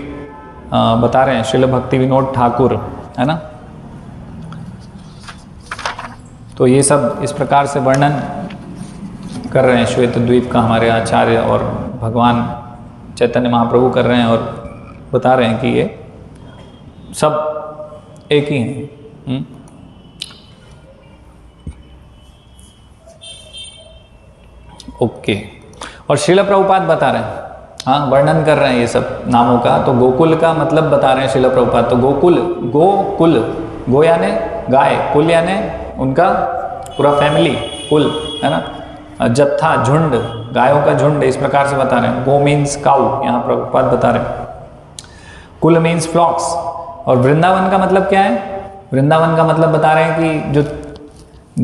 बता रहे हैं श्रील भक्ति विनोद ठाकुर, है ना। तो ये सब इस प्रकार से वर्णन कर रहे हैं श्वेत द्वीप का हमारे आचार्य और भगवान चैतन्य महाप्रभु कर रहे हैं और बता रहे हैं कि ये सब एक ही हैं। ओके। और श्रील प्रभुपाद बता रहे हैं, हाँ, वर्णन कर रहे हैं ये सब नामों का। तो गोकुल का मतलब बता रहे हैं श्रील प्रभुपाद। तो गोकुल, गो यानी गाय, कुल यानी उनका पूरा फैमिली, कुल, है ना, जत्था, झुंड, गायों का झुंड, इस प्रकार से बता रहे हैं। गो मीन्स काउ, यहाँ प्रभुपाद बता रहे हैं। कुल मीन्स फ्लॉक्स। और वृंदावन का मतलब क्या है? वृंदावन का मतलब बता रहे हैं कि जो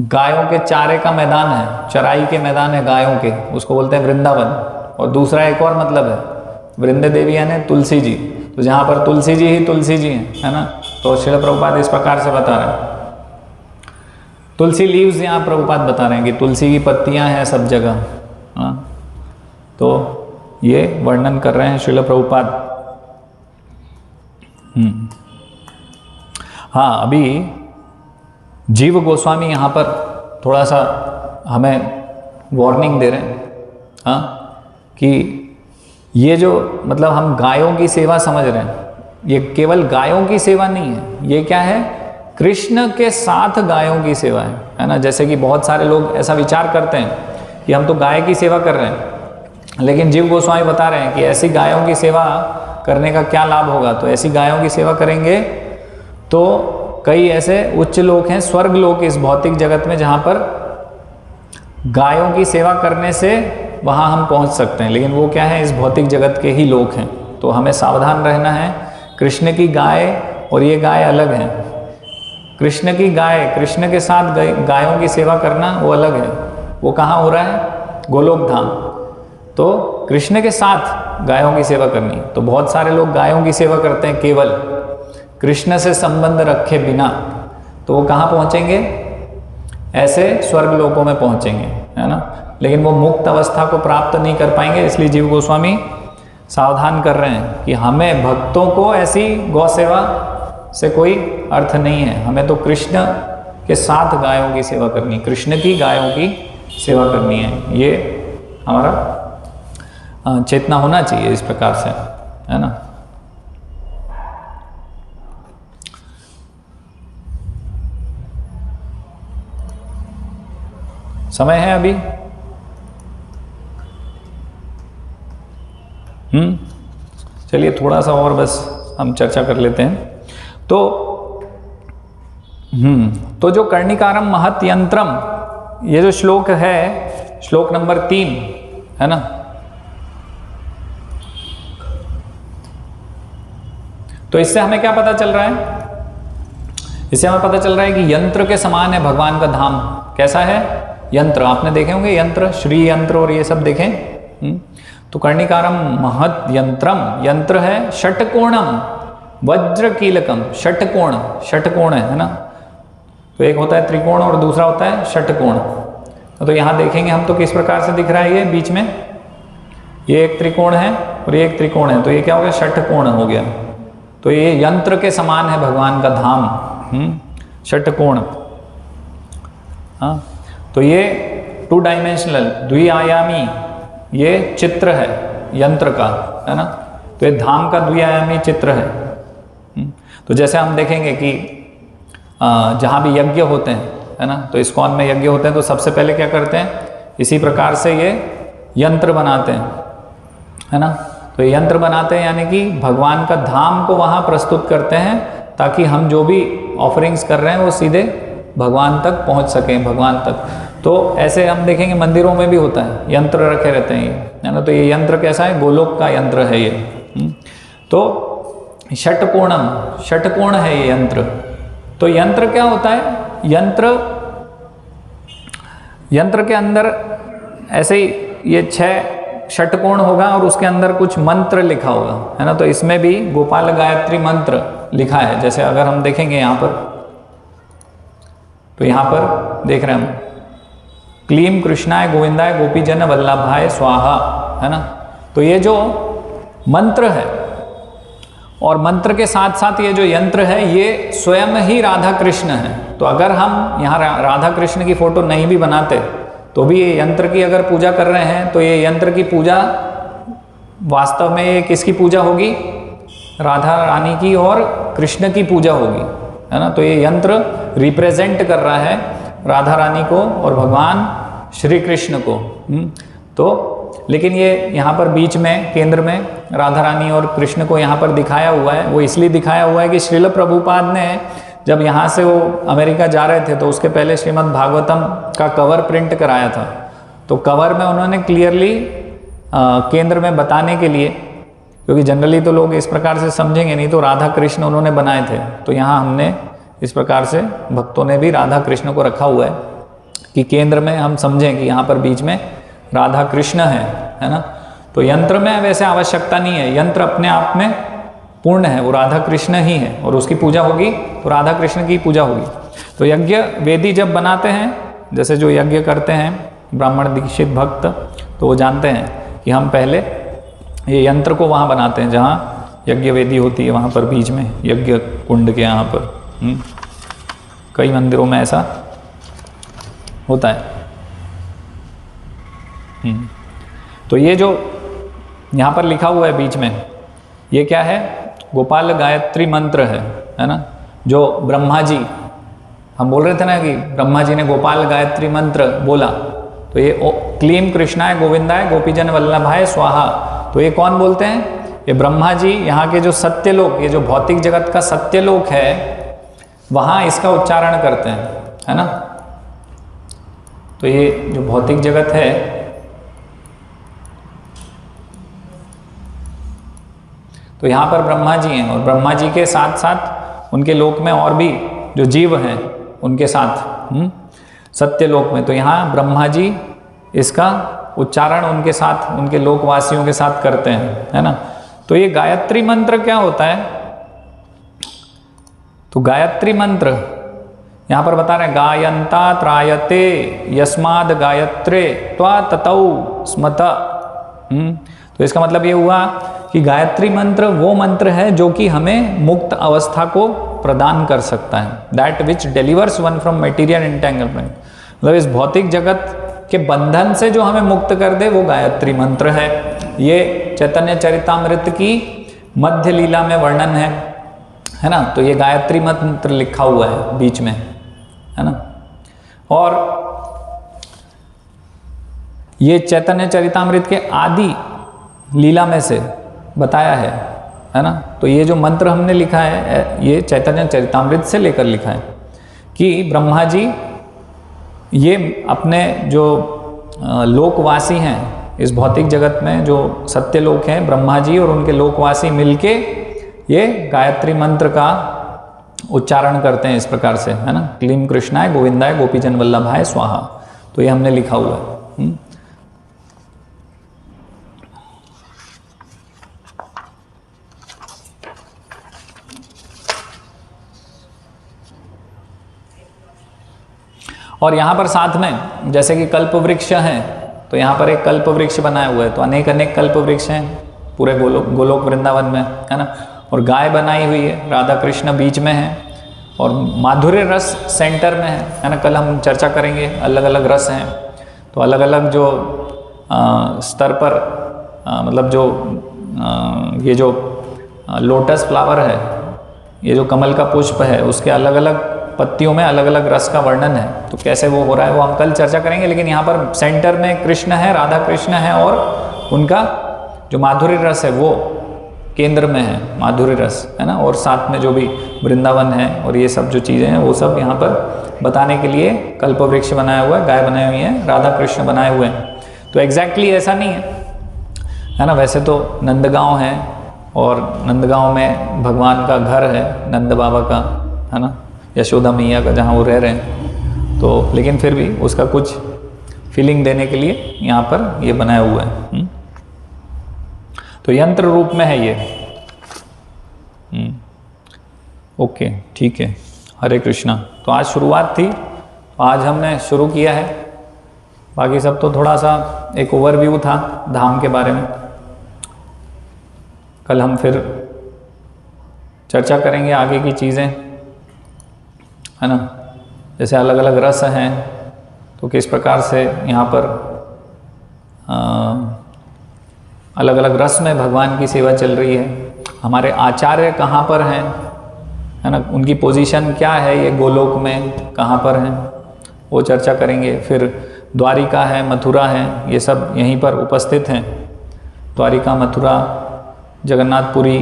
गायों के चारे का मैदान है, चराई के मैदान है गायों के, उसको बोलते हैं वृंदावन। और दूसरा एक और मतलब है, वृंदे देवी यानी तुलसी जी। तो जहाँ पर तुलसी जी ही तुलसी जी हैं, है ना। तो श्रील प्रभुपाद इस प्रकार से बता रहे हैं। तुलसी लीव्स यहाँ प्रभुपाद बता रहे हैं कि तुलसी की पत्तियाँ हैं सब जगह, हाँ। तो ये वर्णन कर रहे हैं श्रील प्रभुपाद। हाँ, अभी जीव गोस्वामी यहाँ पर थोड़ा सा हमें वार्निंग दे रहे हैं, हाँ, कि ये जो मतलब हम गायों की सेवा समझ रहे हैं, ये केवल गायों की सेवा नहीं है, ये क्या है, कृष्ण के साथ गायों की सेवा है ना। जैसे कि बहुत सारे लोग ऐसा विचार करते हैं कि हम तो गाय की सेवा कर रहे हैं, लेकिन जीव गोस्वामी बता रहे हैं कि ऐसी गायों की सेवा करने का क्या लाभ होगा। तो ऐसी गायों की सेवा करेंगे तो कई ऐसे उच्च लोक हैं, स्वर्ग लोक इस भौतिक जगत में, जहाँ पर गायों की सेवा करने से वहाँ हम पहुँच सकते हैं, लेकिन वो क्या है, इस भौतिक जगत के ही लोक हैं। तो हमें सावधान रहना है। कृष्ण की गाय और ये गाय अलग है। कृष्ण की गाय, कृष्ण के साथ गायों की सेवा करना वो अलग है। वो कहाँ हो रहा है, गोलोक धाम। तो कृष्ण के साथ गायों की सेवा करनी। तो बहुत सारे लोग गायों की सेवा करते हैं केवल कृष्ण से संबंध रखे बिना, तो वो कहाँ पहुँचेंगे, ऐसे स्वर्ग लोकों में पहुँचेंगे, है ना। लेकिन वो मुक्त अवस्था को प्राप्त नहीं कर पाएंगे। इसलिए जीव गोस्वामी सावधान कर रहे हैं कि हमें भक्तों को ऐसी गौ सेवा से कोई अर्थ नहीं है। हमें तो कृष्ण के साथ गायों की सेवा करनी है, कृष्ण की गायों की सेवा करनी है। ये हमारा चेतना होना चाहिए इस प्रकार से, है ना। समय है अभी, चलिए थोड़ा सा और बस हम चर्चा कर लेते हैं। तो जो कर्णिकारम महत यंत्रम, ये जो श्लोक है, श्लोक नंबर 3 है ना, तो इससे हमें क्या पता चल रहा है, इससे हमें पता चल रहा है कि यंत्र के समान है भगवान का धाम। कैसा है, यंत्र, आपने देखे होंगे यंत्र, श्री यंत्र और ये सब देखें। तो कर्णिकारम महत यंत्रम, यंत्र है षटकोणम वज्र कीलकम, षटकोण, षटकोण है ना। तो एक होता है त्रिकोण और दूसरा होता है षटकोण। तो यहाँ देखेंगे हम तो किस प्रकार से दिख रहा है, ये बीच में ये एक त्रिकोण है और ये एक त्रिकोण है, तो ये क्या हो गया, षटकोण हो गया। तो ये यंत्र के समान है भगवान का धाम, षटकोण। हाँ, तो ये 2 डायमेंशनल, द्विआयामी ये चित्र है यंत्र का, है ना। तो ये धाम का द्विआयामी चित्र है। तो जैसे हम देखेंगे कि जहाँ भी यज्ञ होते हैं, है ना, तो इस्कॉन में यज्ञ होते हैं, तो सबसे पहले क्या करते हैं, इसी प्रकार से ये यंत्र बनाते हैं, है ना। तो ये यंत्र बनाते हैं यानी कि भगवान का धाम को वहाँ प्रस्तुत करते हैं, ताकि हम जो भी ऑफरिंग्स कर रहे हैं वो सीधे भगवान तक पहुँच सकें, भगवान तक। तो ऐसे हम देखेंगे मंदिरों में भी होता है, यंत्र रखे रहते हैं ये, है ना। तो ये यंत्र कैसा है, गोलोक का यंत्र है ये। तो षटकोणम, षटकोण है ये यंत्र। तो यंत्र क्या होता है, यंत्र के अंदर ऐसे ही ये 6 षटकोण होगा और उसके अंदर कुछ मंत्र लिखा होगा, है ना। तो इसमें भी गोपाल गायत्री मंत्र लिखा है। जैसे अगर हम देखेंगे यहाँ पर, तो यहाँ पर देख रहे हैं हम, क्लीम कृष्णाय गोविंदाय गोपीजन वल्लभाय स्वाहा, है ना। तो ये जो मंत्र है और मंत्र के साथ साथ ये जो यंत्र है, ये स्वयं ही राधा कृष्ण है। तो अगर हम यहाँ राधा कृष्ण की फोटो नहीं भी बनाते तो भी ये यंत्र की अगर पूजा कर रहे हैं, तो ये यंत्र की पूजा वास्तव में ये किसकी पूजा होगी, राधा रानी की और कृष्ण की पूजा होगी, है ना। तो ये यंत्र रिप्रेजेंट कर रहा है राधा रानी को और भगवान श्री कृष्ण को। तो लेकिन ये यहाँ पर बीच में केंद्र में राधा रानी और कृष्ण को यहाँ पर दिखाया हुआ है। वो इसलिए दिखाया हुआ है कि श्रील प्रभुपाद ने जब यहाँ से वो अमेरिका जा रहे थे, तो उसके पहले श्रीमद् भागवतम का कवर प्रिंट कराया था। तो कवर में उन्होंने क्लियरली केंद्र में बताने के लिए, क्योंकि जनरली तो लोग इस प्रकार से समझेंगे नहीं, तो राधा कृष्ण उन्होंने बनाए थे। तो यहाँ हमने इस प्रकार से भक्तों ने भी राधा कृष्ण को रखा हुआ है कि केंद्र में हम समझें कि यहाँ पर बीच में राधा कृष्ण है ना। तो यंत्र में वैसे आवश्यकता नहीं है, यंत्र अपने आप में पूर्ण है, वो राधा कृष्ण ही है और उसकी पूजा होगी तो राधा कृष्ण की पूजा होगी। तो यज्ञ वेदी जब बनाते हैं, जैसे जो यज्ञ करते हैं ब्राह्मण दीक्षित भक्त, तो वो जानते हैं कि हम पहले ये यंत्र को वहाँ बनाते हैं जहाँ यज्ञ वेदी होती है, वहाँ पर बीच में यज्ञ कुंड के यहाँ पर। कई मंदिरों में ऐसा होता है। तो ये जो यहाँ पर लिखा हुआ है बीच में, ये क्या है? गोपाल गायत्री मंत्र है ना, जो ब्रह्मा जी, हम बोल रहे थे ना कि ब्रह्मा जी ने गोपाल गायत्री मंत्र बोला, तो ये क्लीम कृष्णाय गोविंदाय गोपीजन वल्लभाय स्वाहा, तो ये कौन बोलते हैं? ये ब्रह्मा जी, यहाँ के जो सत्यलोक, ये जो भौतिक जगत का सत्यलोक है, वहाँ इसका उच्चारण करते हैं, है ना। तो ये जो भौतिक जगत है, तो यहाँ पर ब्रह्मा जी हैं, और ब्रह्मा जी के साथ साथ उनके लोक में और भी जो जीव हैं उनके साथ सत्यलोक में, तो यहाँ ब्रह्मा जी इसका उच्चारण उनके साथ, उनके लोकवासियों के साथ करते हैं, है ना। तो ये गायत्री मंत्र क्या होता है? तो गायत्री मंत्र यहाँ पर बता रहे हैं, गायंता त्रायते यस्माद गायत्रे त्वा ततौ स्मत। तो इसका मतलब ये हुआ कि गायत्री मंत्र वो मंत्र है जो कि हमें मुक्त अवस्था को प्रदान कर सकता है, that which delivers one from material entanglement. मतलब इस भौतिक जगत के बंधन से जो हमें मुक्त कर दे वो गायत्री मंत्र है। ये चैतन्य चरितामृत की मध्य लीला में वर्णन है ना। तो ये गायत्री मंत्र लिखा हुआ है बीच में, है ना। और ये चैतन्य चरितामृत के आदि लीला में से बताया है ना। तो ये जो मंत्र हमने लिखा है, ये चैतन्य चरितामृत से लेकर लिखा है कि ब्रह्मा जी ये अपने जो लोकवासी हैं इस भौतिक जगत में, जो सत्य लोक हैं, ब्रह्मा जी और उनके लोकवासी मिलके ये गायत्री मंत्र का उच्चारण करते हैं इस प्रकार से, है ना। क्लीम कृष्णाय गोविंदाय गोपीजन वल्लभाय स्वाहा। तो ये हमने लिखा हुआ है। और यहाँ पर साथ में जैसे कि कल्प वृक्ष हैं, तो यहाँ पर एक कल्प वृक्ष बनाया हुआ है, तो अनेक अनेक कल्प वृक्ष हैं पूरे गोलोक वृंदावन में, है ना। और गाय बनाई हुई है, राधा कृष्ण बीच में है, और माधुर्य रस सेंटर में है ना। कल हम चर्चा करेंगे, अलग अलग रस हैं, तो अलग अलग जो स्तर पर मतलब जो ये जो लोटस फ्लावर है, ये जो कमल का पुष्प है, उसके अलग अलग पत्तियों में अलग अलग रस का वर्णन है। तो कैसे वो हो रहा है वो हम कल चर्चा करेंगे, लेकिन यहाँ पर सेंटर में कृष्ण है, राधा कृष्ण है, और उनका जो माधुर्य रस है वो केंद्र में है, माधुर्य रस, है ना। और साथ में जो भी वृंदावन है और ये सब जो चीज़ें हैं वो सब यहाँ पर बताने के लिए कल्प वृक्ष बनाया हुआ है, गाय बनाई हुई है, राधा कृष्ण बनाए हुए हैं। तो एग्जैक्टली ऐसा नहीं है ना। वैसे तो नंदगांव है, और नंदगांव में भगवान का घर है, नंद बाबा का, है ना, यशोदा मैया का, जहाँ वो रह रहे हैं। तो लेकिन फिर भी उसका कुछ फीलिंग देने के लिए यहाँ पर ये बनाया हुआ है। तो यंत्र रूप में है ये। ओके, ठीक है, हरे कृष्णा। तो आज शुरुआत थी, तो आज हमने शुरू किया है। बाकी सब तो थोड़ा सा एक ओवरव्यू था धाम के बारे में। कल हम फिर चर्चा करेंगे आगे की चीज़ें, है ना। जैसे अलग अलग रस हैं, तो किस प्रकार से यहाँ पर अलग अलग रस में भगवान की सेवा चल रही है। हमारे आचार्य कहाँ पर हैं, है ना, उनकी पोजीशन क्या है, ये गोलोक में कहाँ पर हैं, वो चर्चा करेंगे। फिर द्वारिका है, मथुरा है, ये सब यहीं पर उपस्थित हैं। द्वारिका, मथुरा, जगन्नाथपुरी,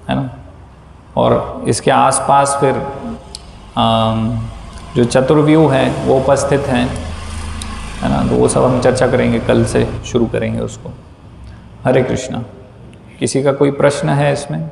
है ना। और इसके आसपास फिर जो चतुर्व्यूह हैं वो उपस्थित हैं, है ना। तो वो सब हम चर्चा करेंगे, कल से शुरू करेंगे उसको। हरे कृष्णा। किसी का कोई प्रश्न है इसमें?